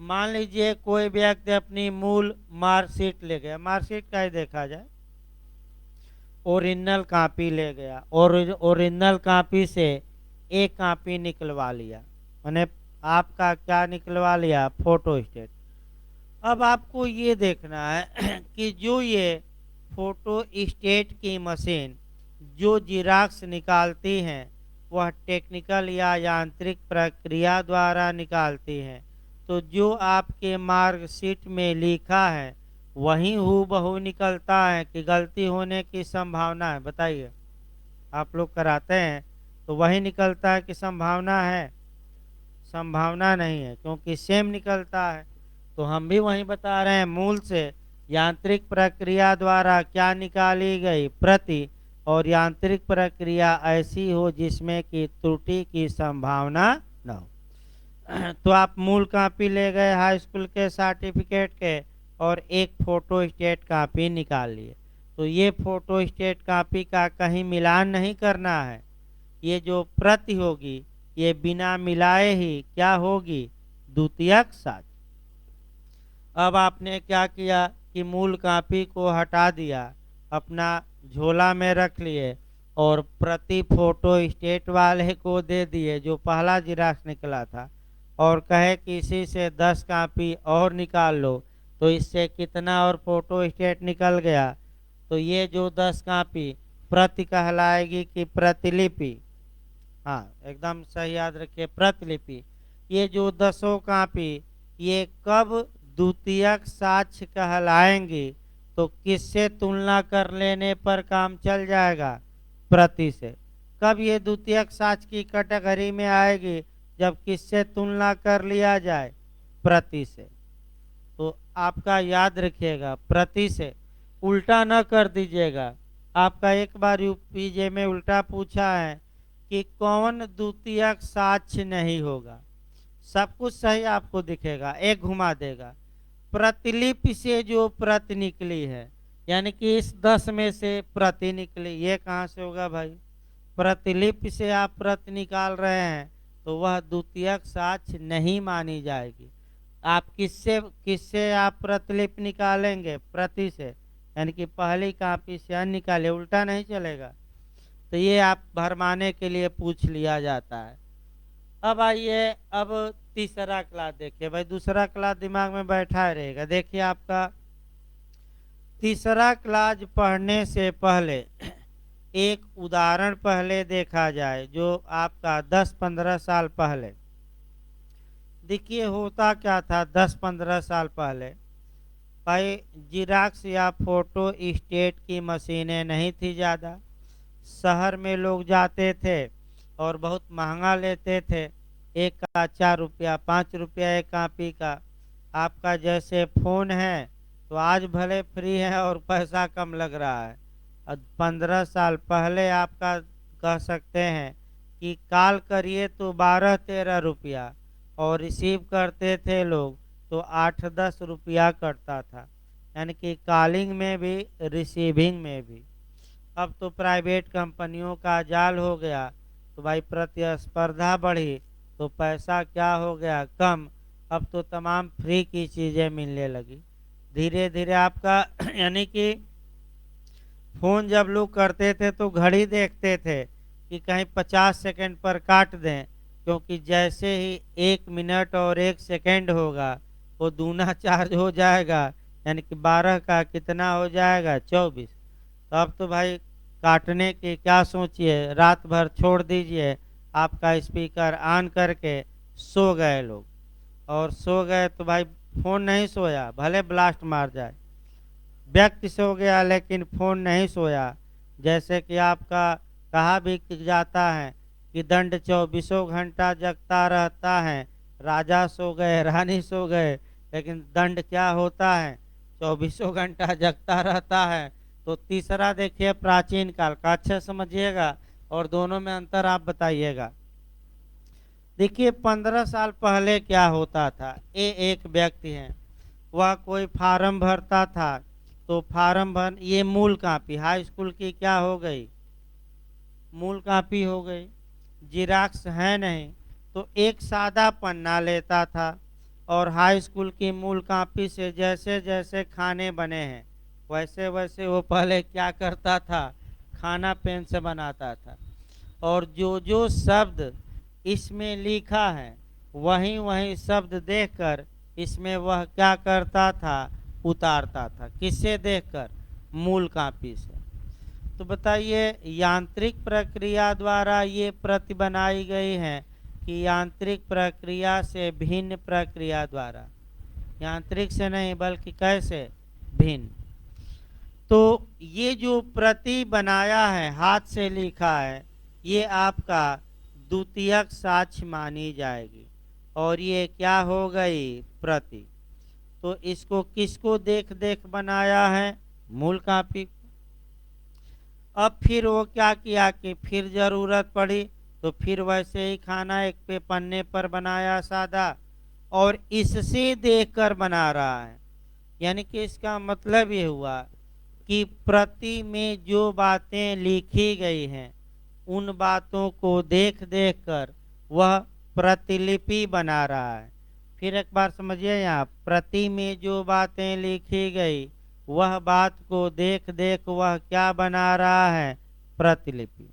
मान लीजिए कोई व्यक्ति अपनी मूल मार्कशीट ले गया, मार्कशीट का ही देखा जाए, ओरिजिनल कॉपी ले गया और ओरिजिनल कॉपी से एक कॉपी निकलवा लिया, मैंने आपका क्या निकलवा लिया? फोटोस्टेट। अब आपको ये देखना है कि जो ये फोटोस्टेट की मशीन जो जिराक्स निकालती हैं वह टेक्निकल या यांत्रिक प्रक्रिया द्वारा निकालती हैं, तो जो आपके मार्कशीट में लिखा है वही हूबहू निकलता है कि गलती होने की संभावना है? बताइए, आप लोग कराते हैं तो वही निकलता है कि संभावना है? संभावना नहीं है, क्योंकि सेम निकलता है। तो हम भी वही बता रहे हैं, मूल से यांत्रिक प्रक्रिया द्वारा क्या निकाली गई? प्रति। और यांत्रिक प्रक्रिया ऐसी हो जिसमें कि त्रुटि की संभावना न हो। तो आप मूल कॉपी ले गए हाई स्कूल के सर्टिफिकेट के और एक फोटोस्टेट कॉपी निकाल लिए, तो ये फोटोस्टेट कॉपी का कहीं मिलान नहीं करना है। ये जो प्रति होगी ये बिना मिलाए ही क्या होगी? द्वितीयक साक्ष्य। अब आपने क्या किया कि मूल कॉपी को हटा दिया, अपना झोला में रख लिए और प्रति फोटोस्टेट वाले को दे दिए जो पहला जिराक्स निकला था, और कहे कि इसी से 10 कॉपी और निकाल लो, तो इससे कितना और फोटोस्टेट निकल गया? तो ये जो 10 कॉपी प्रति कहलाएगी कि प्रतिलिपि? हाँ, एकदम सही याद रखिए, प्रतिलिपि। ये जो 10 कॉपी ये कब द्वितीयक साक्ष्य कहलाएंगी? तो किससे तुलना कर लेने पर काम चल जाएगा? प्रति से। कब ये द्वितीयक साक्ष्य की कैटेगरी में आएगी? जब किससे तुलना कर लिया जाए? प्रति से। तो आपका याद रखिएगा, प्रति से, उल्टा न कर दीजिएगा। आपका एक बार यूपीजे में उल्टा पूछा है कि कौन द्वितीयक साक्ष्य नहीं होगा? सब कुछ सही आपको दिखेगा, एक घुमा देगा। प्रतिलिपि से जो प्रति निकली है, यानी कि इस 10 में से प्रति निकली, ये कहाँ से होगा भाई? प्रतिलिपि से आप प्रति निकाल रहे हैं तो वह द्वितीयक साक्ष्य नहीं मानी जाएगी। आप किससे किससे आप प्रतिलिपि निकालेंगे? प्रति से, यानी कि पहली कॉपी से अन्य निकाले, उल्टा नहीं चलेगा। तो ये आप भरमाने के लिए पूछ लिया जाता है। अब आइए, अब तीसरा क्लास देखिए भाई, दूसरा क्लास दिमाग में बैठा रहेगा। देखिए आपका तीसरा क्लास पढ़ने से पहले एक उदाहरण पहले देखा जाए जो आपका 10-15 साल पहले। देखिए होता क्या था 10-15 साल पहले भाई, जिराक्स या फोटो स्टेट की मशीनें नहीं थी ज़्यादा। शहर में लोग जाते थे और बहुत महंगा लेते थे, एक का 4 रुपया 5 रुपया एक कॉपी का। आपका जैसे फ़ोन है तो आज भले फ्री है और पैसा कम लग रहा है, 15 साल पहले आपका कह सकते हैं कि कॉल करिए तो 12-13 रुपया और रिसीव करते थे लोग तो 8-10 रुपया कटता था, यानी कि कॉलिंग में भी रिसीविंग में भी। अब तो प्राइवेट कंपनियों का जाल हो गया, तो भाई प्रतिस्पर्धा बढ़ी तो पैसा क्या हो गया? कम। अब तो तमाम फ्री की चीज़ें मिलने लगी धीरे धीरे आपका। यानी कि फ़ोन जब लोग करते थे तो घड़ी देखते थे कि कहीं 50 सेकंड पर काट दें, क्योंकि जैसे ही 1 मिनट और 1 सेकंड होगा वो दूना चार्ज हो जाएगा, यानी कि 12 का कितना हो जाएगा? 24। तो अब तो भाई काटने की क्या सोचिए, रात भर छोड़ दीजिए, आपका स्पीकर ऑन करके सो गए लोग, और सो गए तो भाई फ़ोन नहीं सोया, भले ब्लास्ट मार जाए। व्यक्ति सो गया लेकिन फ़ोन नहीं सोया, जैसे कि आपका कहा भी जाता है कि दंड 24 घंटा जगता रहता है, राजा सो गए रानी सो गए, लेकिन दंड क्या होता है, 24 घंटा जगता रहता है। तो तीसरा देखिए प्राचीन काल का, अच्छा समझिएगा और दोनों में अंतर आप बताइएगा। देखिए 15 साल पहले क्या होता था, ये एक व्यक्ति है, वह कोई फार्म भरता था, तो फार्म भर, ये मूल कापी हाई स्कूल की क्या हो गई, मूल कापी हो गई, जिराक्स है नहीं, तो एक सादा पन्ना लेता था और हाई स्कूल की मूल कापी से जैसे जैसे खाने बने हैं वैसे वैसे वो पहले क्या करता था, खाना पेन से बनाता था, और जो जो शब्द इसमें लिखा है वही वही शब्द देखकर इसमें वह क्या करता था, उतारता था। किससे देखकर, मूल कापी से। तो बताइए यांत्रिक प्रक्रिया द्वारा ये प्रति बनाई गई है कि यांत्रिक प्रक्रिया से भिन्न प्रक्रिया द्वारा, यांत्रिक से नहीं बल्कि कैसे, भिन्न। तो ये जो प्रति बनाया है, हाथ से लिखा है, ये आपका द्वितीयक साक्ष्य मानी जाएगी और ये क्या हो गई, प्रति। तो इसको किसको देख देख बनाया है, मूल कापी। अब फिर वो क्या किया कि फिर जरूरत पड़ी तो फिर वैसे ही खाना एक पे पन्ने पर बनाया सादा, और इससे देखकर बना रहा है। यानी कि इसका मतलब ये हुआ कि प्रति में जो बातें लिखी गई हैं उन बातों को देख देख कर वह प्रतिलिपि बना रहा है। फिर एक बार समझिए, यहाँ प्रति में जो बातें लिखी गई वह बात को देख देख वह क्या बना रहा है, प्रतिलिपि।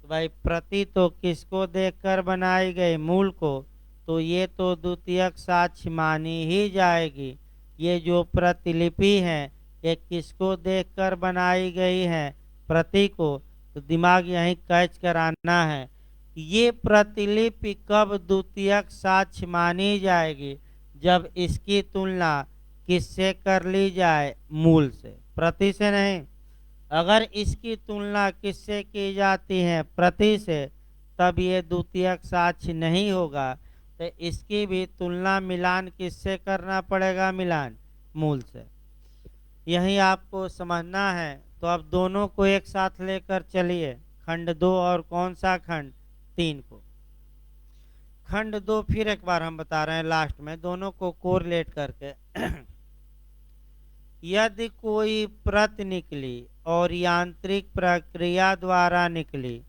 तो भाई प्रति तो किसको देखकर बनाई गई, मूल को, तो ये तो द्वितीयक साक्ष्य मानी ही जाएगी। ये जो प्रतिलिपि है ये किसको देखकर बनाई गई है, प्रति को। तो दिमाग यहीं कैच कराना है, ये प्रतिलिपि कब द्वितीयक साक्ष्य मानी जाएगी, जब इसकी तुलना किससे कर ली जाए, मूल से, प्रति से नहीं। अगर इसकी तुलना किससे की जाती है, प्रति से, तब ये द्वितीयक साक्ष्य नहीं होगा। तो इसकी भी तुलना मिलान किससे करना पड़ेगा, मिलान मूल से। यही आपको समझना है। तो अब दोनों को एक साथ लेकर चलिए, खंड 2 और कौन सा खंड, 3 को। खंड 2 फिर एक बार हम बता रहे हैं लास्ट में, दोनों को कोरिलेट करके। यदि कोई प्रति निकली और यांत्रिक प्रक्रिया द्वारा निकली,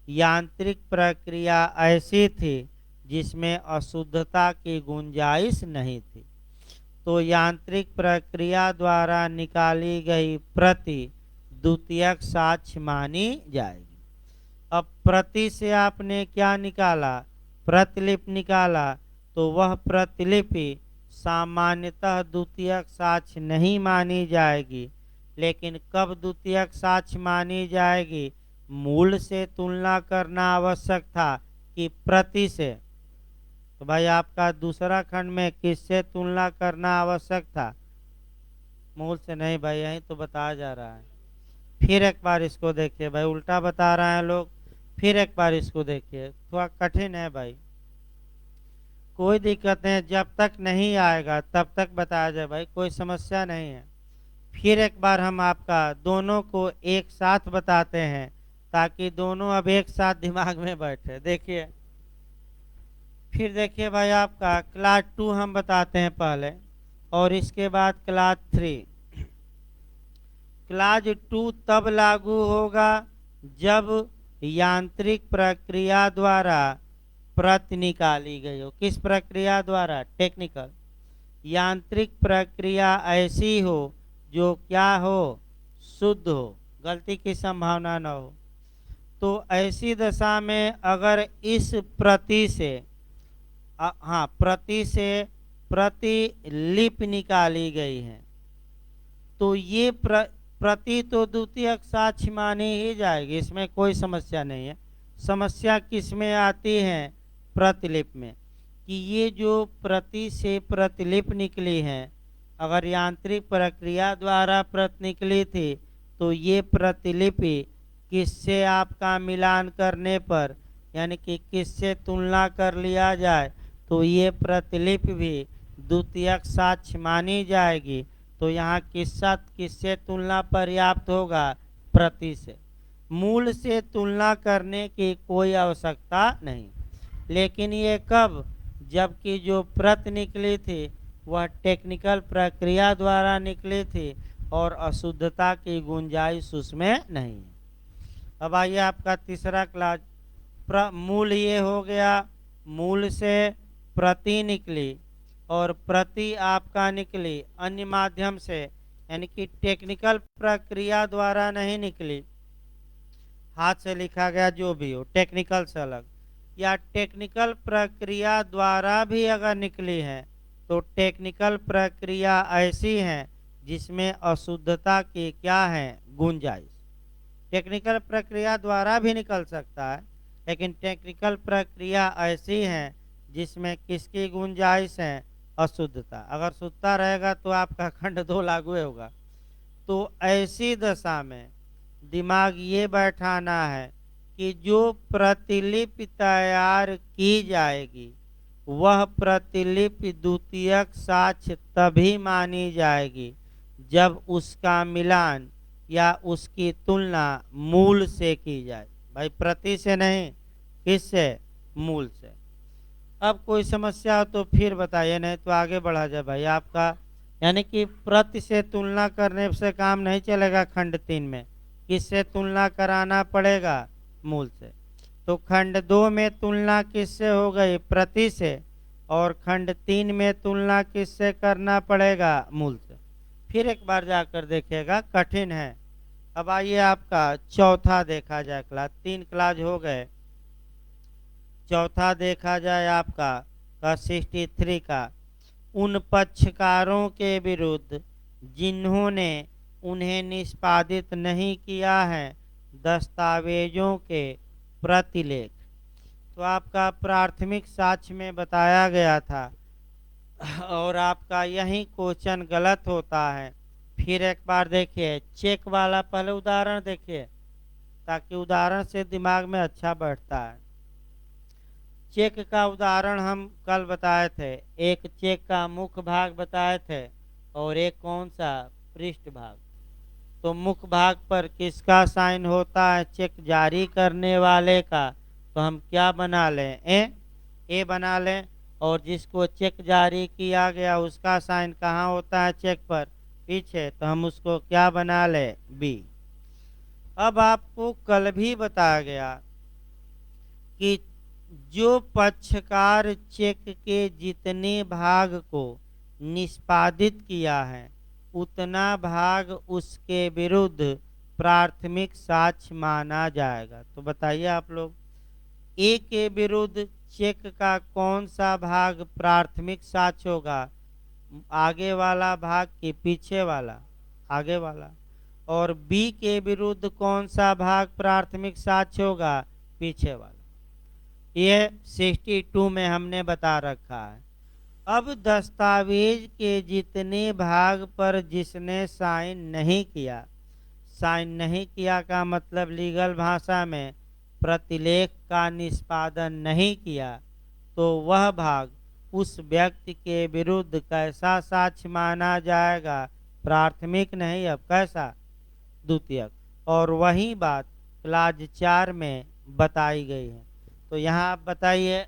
यांत्रिक प्रक्रिया ऐसी थी जिसमें अशुद्धता की गुंजाइश नहीं थी, तो यांत्रिक प्रक्रिया द्वारा निकाली गई प्रति द्वितीयक साक्ष्य मानी जाएगी। अब प्रति से आपने क्या निकाला, प्रतिलिपि निकाला, तो वह प्रतिलिपि सामान्यतः द्वितीयक साक्ष्य नहीं मानी जाएगी। लेकिन कब द्वितीयक साक्ष्य मानी जाएगी, मूल से तुलना करना आवश्यक था कि प्रति से। तो भाई आपका दूसरा खंड में किससे तुलना करना आवश्यक था, मूल से नहीं भाई, यही तो बताया जा रहा है। फिर एक बार इसको देखिए भाई, उल्टा बता रहे हैं लोग। फिर एक बार इसको देखिए, थोड़ा कठिन है भाई, कोई दिक्कत नहीं, जब तक नहीं आएगा तब तक बताया जाए भाई, कोई समस्या नहीं है। फिर एक बार हम आपका दोनों को एक साथ बताते हैं ताकि दोनों अब एक साथ दिमाग में बैठे। देखिए फिर देखिए भाई, आपका क्लास 2 हम बताते हैं पहले और इसके बाद क्लास 3। क्लास 2 तब लागू होगा जब यांत्रिक प्रक्रिया द्वारा प्रति निकाली गई हो। किस प्रक्रिया द्वारा, टेक्निकल। यांत्रिक प्रक्रिया ऐसी हो जो क्या हो, शुद्ध हो, गलती की संभावना न हो। तो ऐसी दशा में अगर इस प्रति से हाँ, प्रति से प्रतिलिपि निकाली गई है तो ये प्रति तो द्वितीयक साक्ष्य मानी ही जाएगी, इसमें कोई समस्या नहीं है। समस्या किस में आती है, प्रतिलिपि में, कि ये जो प्रति से प्रतिलिपि निकली है, अगर यांत्रिक प्रक्रिया द्वारा प्रति निकली थी तो ये प्रतिलिपि किससे आपका मिलान करने पर, यानी कि किससे तुलना कर लिया जाए तो ये प्रतिलिपि भी द्वितीयक साक्ष्य मानी जाएगी। तो यहाँ किससे तुलना पर्याप्त होगा? प्रति से। मूल से तुलना करने की कोई आवश्यकता नहीं। लेकिन ये कब? जबकि जो प्रति निकली थी वह टेक्निकल प्रक्रिया द्वारा निकली थी और अशुद्धता की गुंजाइश उसमें नहीं है। अब आइए आपका तीसरा क्लास। मूल ये हो गया, मूल से प्रति निकली और प्रति आपका निकली अन्य माध्यम से, यानी कि टेक्निकल प्रक्रिया द्वारा नहीं निकली, हाथ से लिखा गया जो भी हो, टेक्निकल से अलग, या टेक्निकल प्रक्रिया द्वारा भी अगर निकली है तो टेक्निकल प्रक्रिया ऐसी है जिसमें अशुद्धता की क्या है? गुंजाइश। टेक्निकल प्रक्रिया द्वारा भी निकल सकता है, लेकिन टेक्निकल प्रक्रिया ऐसी है जिसमें किसकी गुंजाइश है? अशुद्धता। अगर शुद्धता रहेगा तो आपका खंड 2 लागू होगा। तो ऐसी दशा में दिमाग ये बैठाना है कि जो प्रतिलिपि तैयार की जाएगी वह प्रतिलिपि द्वितीयक साक्ष्य तभी मानी जाएगी जब उसका मिलान या उसकी तुलना मूल से की जाए। भाई प्रति से नहीं, किससे? मूल से। अब कोई समस्या हो तो फिर बताइए, नहीं तो आगे बढ़ा जाए भाई आपका। यानी कि प्रति से तुलना करने से काम नहीं चलेगा। खंड 3 में किससे तुलना कराना पड़ेगा? मूल से। तो खंड 2 में तुलना किससे हो गई? प्रति से। और खंड 3 में तुलना किससे करना पड़ेगा? मूल से। फिर एक बार जाकर देखिएगा, कठिन है। अब आइए आपका चौथा देखा जाए क्लास। 3 क्लास हो गए, चौथा देखा जाए आपका 63 का। उन पक्षकारों के विरुद्ध जिन्होंने उन्हें निष्पादित नहीं किया है दस्तावेजों के प्रतिलेख। तो आपका प्राथमिक साक्ष्य में बताया गया था और आपका यही क्वेश्चन गलत होता है। फिर एक बार देखिए, चेक वाला पहले उदाहरण देखिए ताकि उदाहरण से दिमाग में अच्छा बैठता है। चेक का उदाहरण हम कल बताए थे। एक चेक का मुख्य भाग बताए थे और एक कौन सा? पृष्ठ भाग। तो मुख्य भाग पर किसका साइन होता है? चेक जारी करने वाले का। तो हम क्या बना लें? ए बना लें। और जिसको चेक जारी किया गया उसका साइन कहाँ होता है चेक पर? पीछे। तो हम उसको क्या बना लें? बी। अब आपको कल भी बताया गया कि जो पक्षकार चेक के जितने भाग को निष्पादित किया है उतना भाग उसके विरुद्ध प्राथमिक साक्ष्य माना जाएगा। तो बताइए आप लोग, ए के विरुद्ध चेक का कौन सा भाग प्राथमिक साक्ष्य होगा? आगे वाला भाग के पीछे वाला? आगे वाला। और बी के विरुद्ध कौन सा भाग प्राथमिक साक्ष्य होगा? पीछे वाला। ये 62 में हमने बता रखा है। अब दस्तावेज के जितने भाग पर जिसने साइन नहीं किया, साइन नहीं किया का मतलब लीगल भाषा में प्रतिलेख का निष्पादन नहीं किया, तो वह भाग उस व्यक्ति के विरुद्ध कैसा साक्ष्य माना जाएगा? प्राथमिक नहीं, अब कैसा? द्वितीयक। और वही बात क्लास 4 में बताई गई है। तो यहाँ आप बताइए,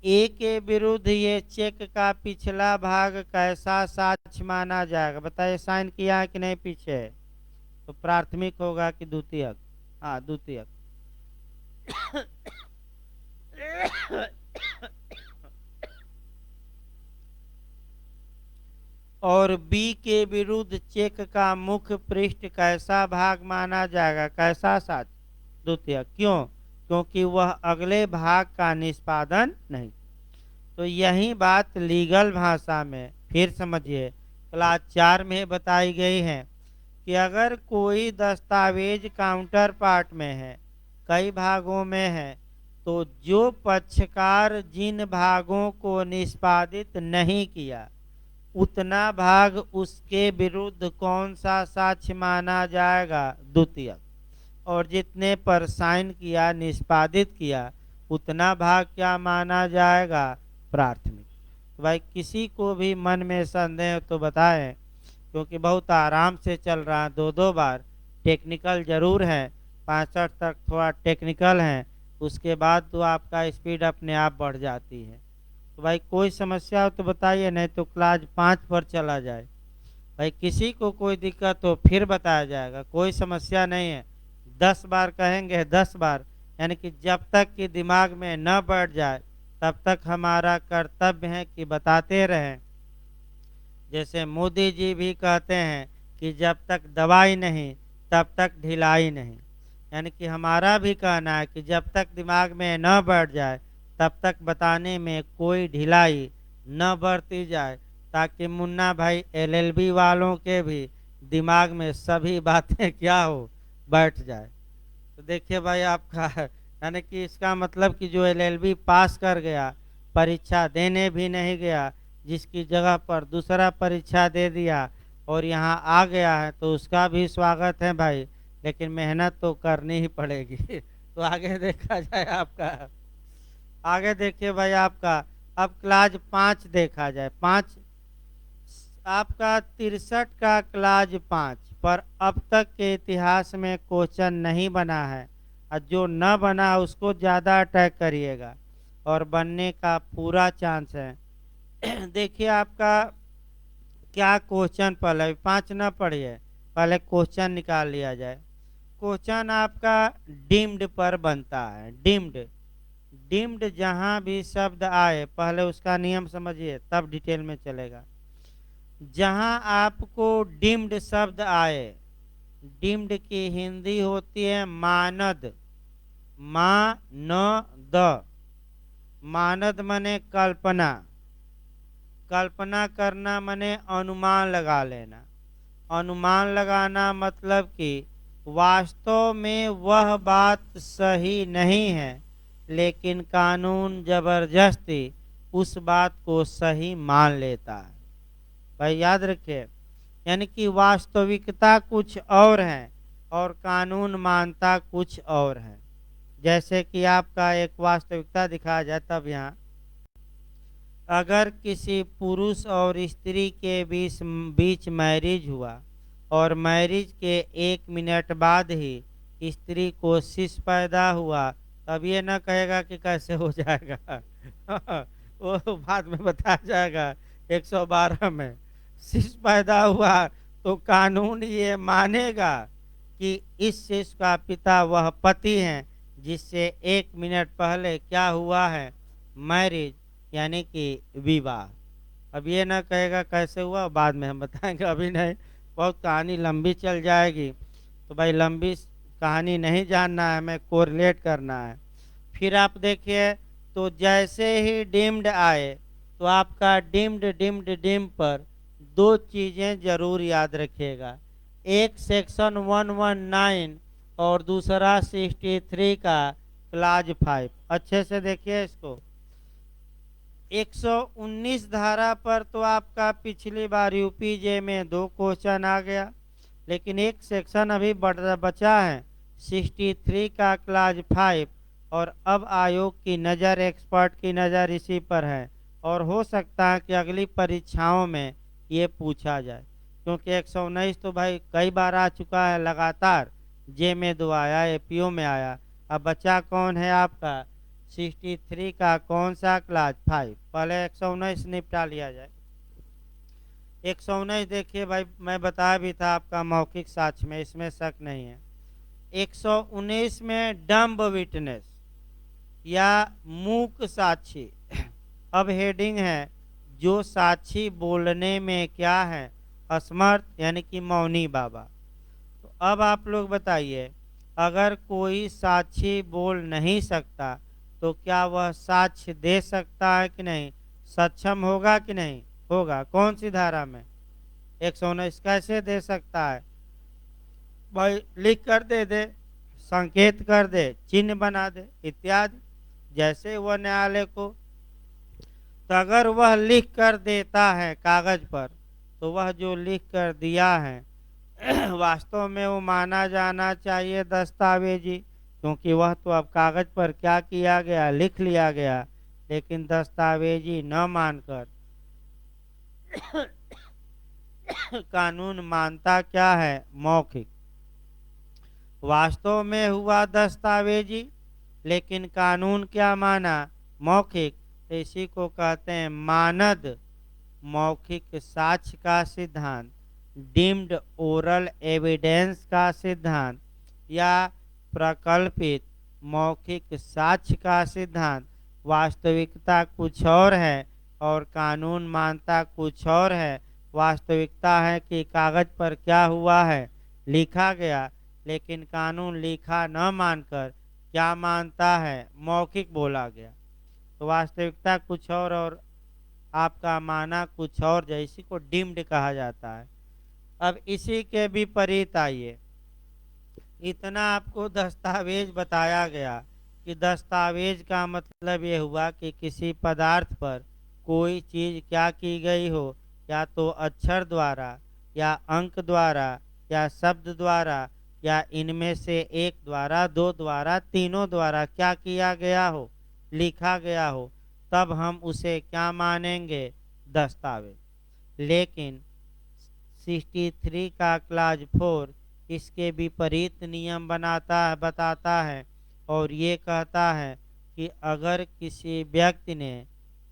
ए के विरुद्ध ये चेक का पिछला भाग कैसा साक्ष्य माना जाएगा? बताइए, साइन किया है कि नहीं पीछे? तो प्राथमिक होगा कि द्वितीयक? हाँ, द्वितीयक। और बी के विरुद्ध चेक का मुख्य पृष्ठ कैसा भाग माना जाएगा? कैसा साक्ष्य? द्वितीयक। क्यों? क्योंकि वह अगले भाग का निष्पादन नहीं। तो यही बात लीगल भाषा में फिर समझिए क्लास 4 में बताई गई है कि अगर कोई दस्तावेज काउंटर पार्ट में है, कई भागों में है, तो जो पक्षकार जिन भागों को निष्पादित नहीं किया उतना भाग उसके विरुद्ध कौन सा साक्ष्य माना जाएगा? द्वितीयक। और जितने पर साइन किया निष्पादित किया उतना भाग क्या माना जाएगा, प्राथमिक। तो भाई किसी को भी मन में संदेह तो बताएं, क्योंकि बहुत आराम से चल रहा है। दो दो बार टेक्निकल जरूर है, 65 तक थोड़ा टेक्निकल है, उसके बाद तो आपका स्पीड अपने आप बढ़ जाती है। तो भाई कोई समस्या हो तो बताइए, नहीं तो क्लास 5 पर चला जाए। भाई किसी को कोई दिक्कत हो फिर बताया जाएगा, कोई समस्या नहीं है। 10 बार कहेंगे, 10 बार, यानी कि जब तक कि दिमाग में न बैठ जाए तब तक हमारा कर्तव्य है कि बताते रहें। जैसे मोदी जी भी कहते हैं कि जब तक दवाई नहीं तब तक ढिलाई नहीं, यानी कि हमारा भी कहना है कि जब तक दिमाग में न बैठ जाए तब तक बताने में कोई ढिलाई न बरती जाए, ताकि मुन्ना भाई एलएलबी वालों के भी दिमाग में सभी बातें क्या हो, बैठ जाए। तो देखिए भाई आपका यानी कि इसका मतलब कि जो एलएलबी पास कर गया, परीक्षा देने भी नहीं गया, जिसकी जगह पर दूसरा परीक्षा दे दिया और यहाँ आ गया है, तो उसका भी स्वागत है भाई, लेकिन मेहनत तो करनी ही पड़ेगी। तो आगे देखा जाए आपका, आगे देखिए भाई आपका, अब क्लास 5 देखा जाए। 5 आपका 63 का क्लास 5 पर अब तक के इतिहास में क्वेश्चन नहीं बना है, और जो न बना उसको ज़्यादा अटैक करिएगा और बनने का पूरा चांस है। देखिए आपका क्या क्वेश्चन, पहले 5 न पढ़िए, पहले क्वेश्चन निकाल लिया जाए। क्वेश्चन आपका डिम्ड पर बनता है। डिम्ड, डिम्ड जहाँ भी शब्द आए पहले उसका नियम समझिए, तब डिटेल में चलेगा। जहाँ आपको डिम्ड शब्द आए, डिम्ड की हिंदी होती है मानद, द। मानद मने कल्पना, कल्पना करना मने अनुमान लगा लेना। अनुमान लगाना मतलब कि वास्तव में वह बात सही नहीं है, लेकिन कानून जबरदस्ती उस बात को सही मान लेता है। भाई याद रखिए, यानी कि वास्तविकता कुछ और है और कानून मानता कुछ और है। जैसे कि आपका एक वास्तविकता दिखाया जाए तब यहाँ, अगर किसी पुरुष और स्त्री के बीच मैरिज हुआ और मैरिज के 1 मिनट बाद ही स्त्री को शिशु पैदा हुआ, तब ये न कहेगा कि कैसे हो जाएगा। वो बाद में बताया जाएगा 112 में। शिशु पैदा हुआ तो कानून ये मानेगा कि इस शिशु का पिता वह पति है जिससे 1 मिनट पहले क्या हुआ है, मैरिज, यानी कि विवाह। अब ये ना कहेगा कैसे हुआ, बाद में हम बताएंगे, अभी नहीं, बहुत कहानी लंबी चल जाएगी। तो भाई लंबी कहानी नहीं जानना है, हमें कोरिलेट करना है। फिर आप देखिए, तो जैसे ही डिम्ड आए तो आपका डिम्ड डिम्ड डिम पर 2 चीज़ें जरूर याद रखिएगा, एक सेक्शन 119 और दूसरा 63 का क्लाज 5। अच्छे से देखिए इसको। 119 धारा पर तो आपका पिछली बार यूपीजे में 2 क्वेश्चन आ गया, लेकिन एक सेक्शन अभी बचा है 63 का क्लास 5, और अब आयोग की नज़र, एक्सपर्ट की नज़र इसी पर है, और हो सकता है कि अगली परीक्षाओं में ये पूछा जाए, क्योंकि 119 तो भाई कई बार आ चुका है लगातार। जे में 2 आया, एपीओ में आया, अब बचा कौन है आपका 63 का कौन सा क्लास 5। पहले 119 निपटा लिया जाए। 119 देखिए भाई, मैं बताया भी था आपका मौखिक साक्ष्य में, इसमें शक नहीं है। 119 में डम्ब विटनेस या मूक साक्षी, अब हेडिंग है जो साक्षी बोलने में क्या है, असमर्थ, यानी कि मौनी बाबा। तो अब आप लोग बताइए, अगर कोई साक्षी बोल नहीं सकता तो क्या वह साक्ष्य दे सकता है कि नहीं, सक्षम होगा कि नहीं होगा, कौन सी धारा में, 119। कैसे दे सकता है भाई, लिख कर दे दे, संकेत कर दे, चिन्ह बना दे इत्यादि, जैसे वह न्यायालय को। तो अगर वह लिख कर देता है कागज पर, तो वह जो लिख कर दिया है वास्तव में वो माना जाना चाहिए दस्तावेजी, क्योंकि वह तो अब कागज पर क्या किया गया, लिख लिया गया। लेकिन दस्तावेजी न मानकर कानून मानता क्या है, मौखिक। वास्तव में हुआ दस्तावेजी, लेकिन कानून क्या माना, मौखिक। तो इसी को कहते हैं मानद मौखिक साक्ष्य का सिद्धांत, डीम्ड ओरल एविडेंस का सिद्धांत, या प्रकल्पित मौखिक साक्ष्य का सिद्धांत। वास्तविकता कुछ और है और कानून मानता कुछ और है। वास्तविकता है कि कागज पर क्या हुआ है, लिखा गया, लेकिन कानून लिखा न मानकर क्या मानता है, मौखिक बोला गया। तो वास्तविकता कुछ और आपका माना कुछ और, जैसी को डीम्ड कहा जाता है। अब इसी के विपरीत आइए, इतना आपको दस्तावेज बताया गया कि दस्तावेज का मतलब ये हुआ कि किसी पदार्थ पर कोई चीज क्या की गई हो, या तो अक्षर द्वारा, या अंक द्वारा, या शब्द द्वारा, या इनमें से एक द्वारा, दो द्वारा, तीनों द्वारा क्या किया गया हो, लिखा गया हो, तब हम उसे क्या मानेंगे, दस्तावेज। लेकिन 63 का क्लाज 4 इसके विपरीत नियम बताता है, और ये कहता है कि अगर किसी व्यक्ति ने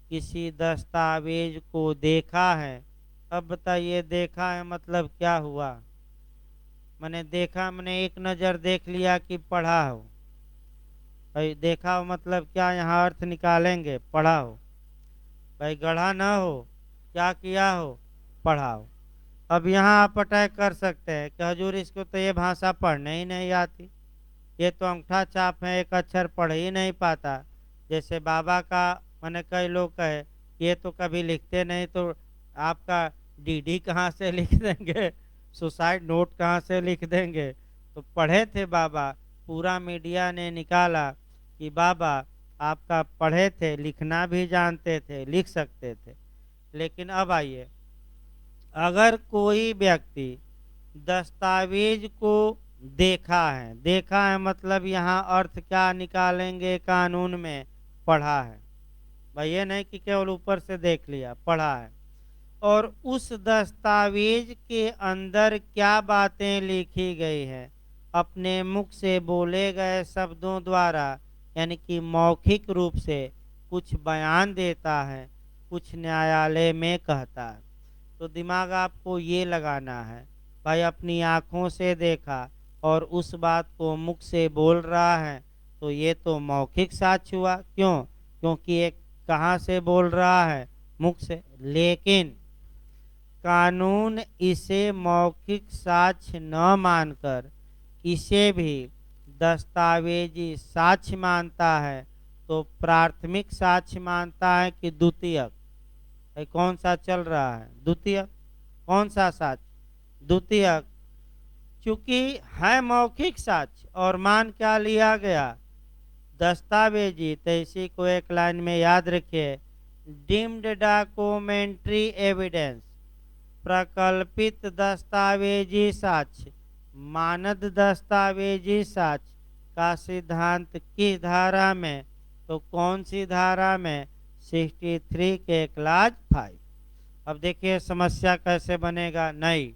किसी दस्तावेज को देखा है, अब बताइए देखा है मतलब क्या हुआ, मैंने देखा मैंने एक नज़र देख लिया कि पढ़ा हो। भाई देखा हो मतलब क्या, यहाँ अर्थ निकालेंगे, पढ़ा हो। भाई गढ़ा न हो, क्या किया हो, पढ़ा हो। अब यहाँ आप अटैक कर सकते हैं कि हजूर इसको तो ये भाषा पढ़ने ही नहीं आती, ये तो अंगूठा छाप है, एक अक्षर पढ़ ही नहीं पाता। जैसे बाबा का मैंने कई लोग कहे ये तो कभी लिखते नहीं, तो आपका डीडी कहाँ से लिख देंगे, सुसाइड नोट कहाँ से लिख देंगे। तो पढ़े थे बाबा, पूरा मीडिया ने निकाला कि बाबा आपका पढ़े थे, लिखना भी जानते थे, लिख सकते थे। लेकिन अब आइए, अगर कोई व्यक्ति दस्तावेज को देखा है मतलब यहाँ अर्थ क्या निकालेंगे कानून में, पढ़ा है। भाई ये नहीं कि केवल ऊपर से देख लिया, पढ़ा है। और उस दस्तावेज के अंदर क्या बातें लिखी गई है, अपने मुख से बोले गए शब्दों द्वारा, यानी कि मौखिक रूप से कुछ बयान देता है, कुछ न्यायालय में कहता है। तो दिमाग आपको ये लगाना है, भाई अपनी आँखों से देखा और उस बात को मुख से बोल रहा है, तो ये तो मौखिक साक्ष्य हुआ। क्यों, क्योंकि एक कहाँ से बोल रहा है, मुख से। लेकिन कानून इसे मौखिक साक्ष्य न मानकर इसे भी दस्तावेजी साक्ष्य मानता है। तो प्राथमिक साक्ष्य मानता है कि द्वितीयक, कौन सा चल रहा है, द्वितीयक। कौन सा साक्ष्य, द्वितीयक। चूंकि है मौखिक साक्ष्य और मान क्या लिया गया, दस्तावेजी, तो इसी को एक लाइन में याद रखिए, डीम्ड डॉक्यूमेंट्री एविडेंस, प्रकल्पित दस्तावेजी साक्ष्य, मानद दस्तावेजी साक्ष्य का सिद्धांत किस धारा में, तो कौन सी धारा में, 63 के क्लाज 5। अब देखिए समस्या कैसे बनेगा। नहीं,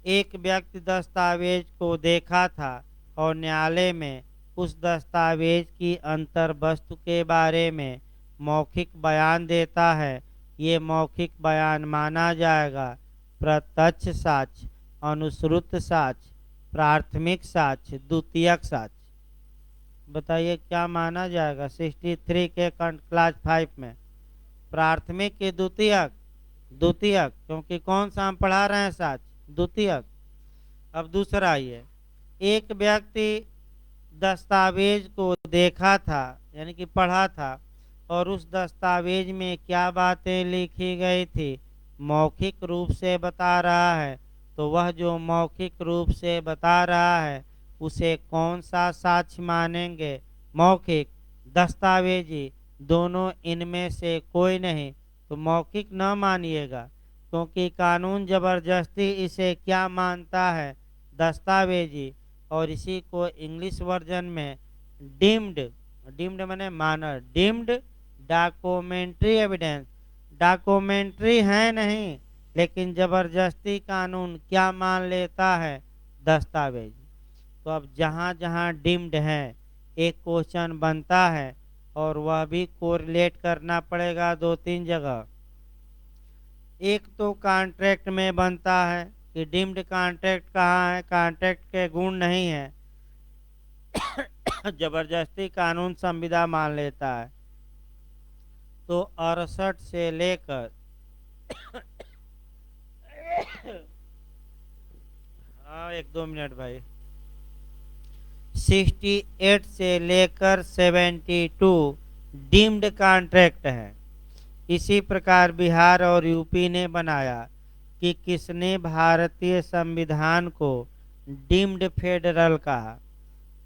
एक व्यक्ति दस्तावेज को देखा था और न्यायालय में उस दस्तावेज की अंतर वस्तु के बारे में मौखिक बयान देता है। ये मौखिक बयान माना जाएगा प्रत्यक्ष साक्ष्य, अनुश्रुत साक्ष्य, प्राथमिक साक्ष्य, द्वितीयक साक्ष्य। बताइए क्या माना जाएगा 63 के क्लास 5 में, प्राथमिक के द्वितीयक, द्वितीयक, क्योंकि कौन सा हम पढ़ा रहे हैं साक्ष्य, द्वितीयक। अब दूसरा ये, एक व्यक्ति दस्तावेज को देखा था यानी कि पढ़ा था, और उस दस्तावेज में क्या बातें लिखी गई थी, मौखिक रूप से बता रहा है। तो वह जो मौखिक रूप से बता रहा है उसे कौन सा साक्ष्य मानेंगे, मौखिक, दस्तावेजी, दोनों इनमें से कोई नहीं। तो मौखिक न मानिएगा, क्योंकि कानून जबरदस्ती इसे क्या मानता है, दस्तावेजी, और इसी को इंग्लिश वर्जन में डीम्ड, डीम्ड मैंने माना, डीम्ड डॉक्यूमेंट्री एविडेंस, डॉक्यूमेंट्री है नहीं, लेकिन जबरदस्ती कानून क्या मान लेता है, दस्तावेज। तो अब जहाँ जहाँ डीम्ड है एक क्वेश्चन बनता है, और वह भी कोरिलेट करना पड़ेगा दो तीन जगह। एक तो कॉन्ट्रैक्ट में बनता है कि डीम्ड कॉन्ट्रैक्ट कहाँ है, कॉन्ट्रैक्ट के गुण नहीं है, जबरदस्ती कानून संविदा मान लेता है। तो 68 से लेकर हाँ 1-2 मिनट भाई, 68 से लेकर 72 डीम्ड कॉन्ट्रैक्ट है। इसी प्रकार बिहार और यूपी ने बनाया कि किसने भारतीय संविधान को डीम्ड फेडरल कहा,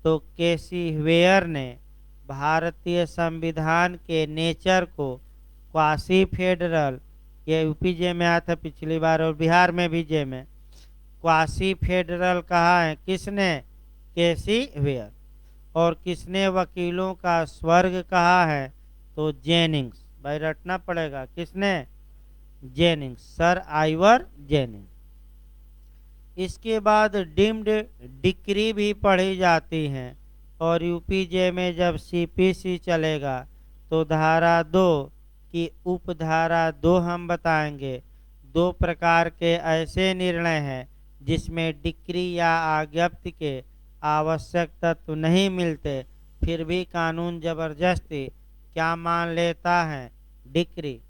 तो केसी वेयर ने भारतीय संविधान के नेचर को क्वासी फेडरल, ये यूपी जे में आया था पिछली बार और बिहार में भी जे में, क्वासी फेडरल कहा है किसने, केसी वेयर। और किसने वकीलों का स्वर्ग कहा है, तो जेनिंग्स, भाई रटना पड़ेगा, किसने, जेनिंग्स, सर आइवर जेनिंग्स। इसके बाद डीम्ड डिक्री भी पढ़ी जाती हैं, और यूपीजे में जब सीपीसी चलेगा तो धारा 2 की उपधारा 2 हम बताएंगे। 2 प्रकार के ऐसे निर्णय हैं जिसमें डिक्री या आज्ञप्ति के आवश्यक तत्व नहीं मिलते, फिर भी कानून जबरदस्ती क्या मान लेता है, डिक्री।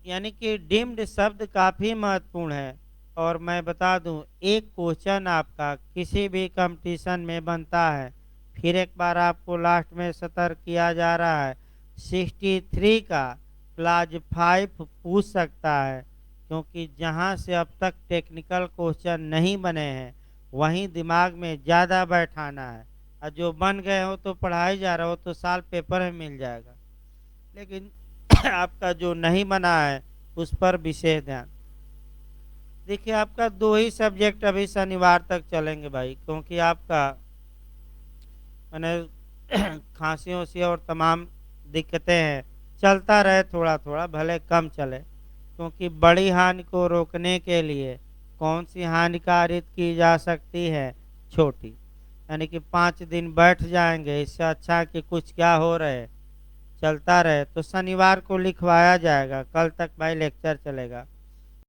यानी कि डीम्ड शब्द काफी महत्वपूर्ण है। और मैं बता दूं, एक क्वेश्चन आपका किसी भी कंपटीशन में बनता है, फिर एक बार आपको लास्ट में सतर्क किया जा रहा है, 63 का क्लाज 5 पूछ सकता है, क्योंकि जहां से अब तक टेक्निकल क्वेश्चन नहीं बने हैं वहीं दिमाग में ज़्यादा बैठाना है, और जो बन गए हो तो पढ़ाई जा रहा हो तो साल पेपर में मिल जाएगा, लेकिन आपका जो नहीं बना है उस पर विशेष ध्यान। देखिए आपका 2 ही सब्जेक्ट अभी शनिवार तक चलेंगे भाई, क्योंकि आपका मैंने खांसी उसी और तमाम दिक्कतें हैं, चलता रहे थोड़ा थोड़ा, भले कम चले, क्योंकि बड़ी हानि को रोकने के लिए कौन सी हानि कारित की जा सकती है, छोटी। यानी कि 5 दिन बैठ जाएंगे, इससे अच्छा कि कुछ क्या हो रहे चलता रहे। तो शनिवार को लिखवाया जाएगा, कल तक भाई लेक्चर चलेगा।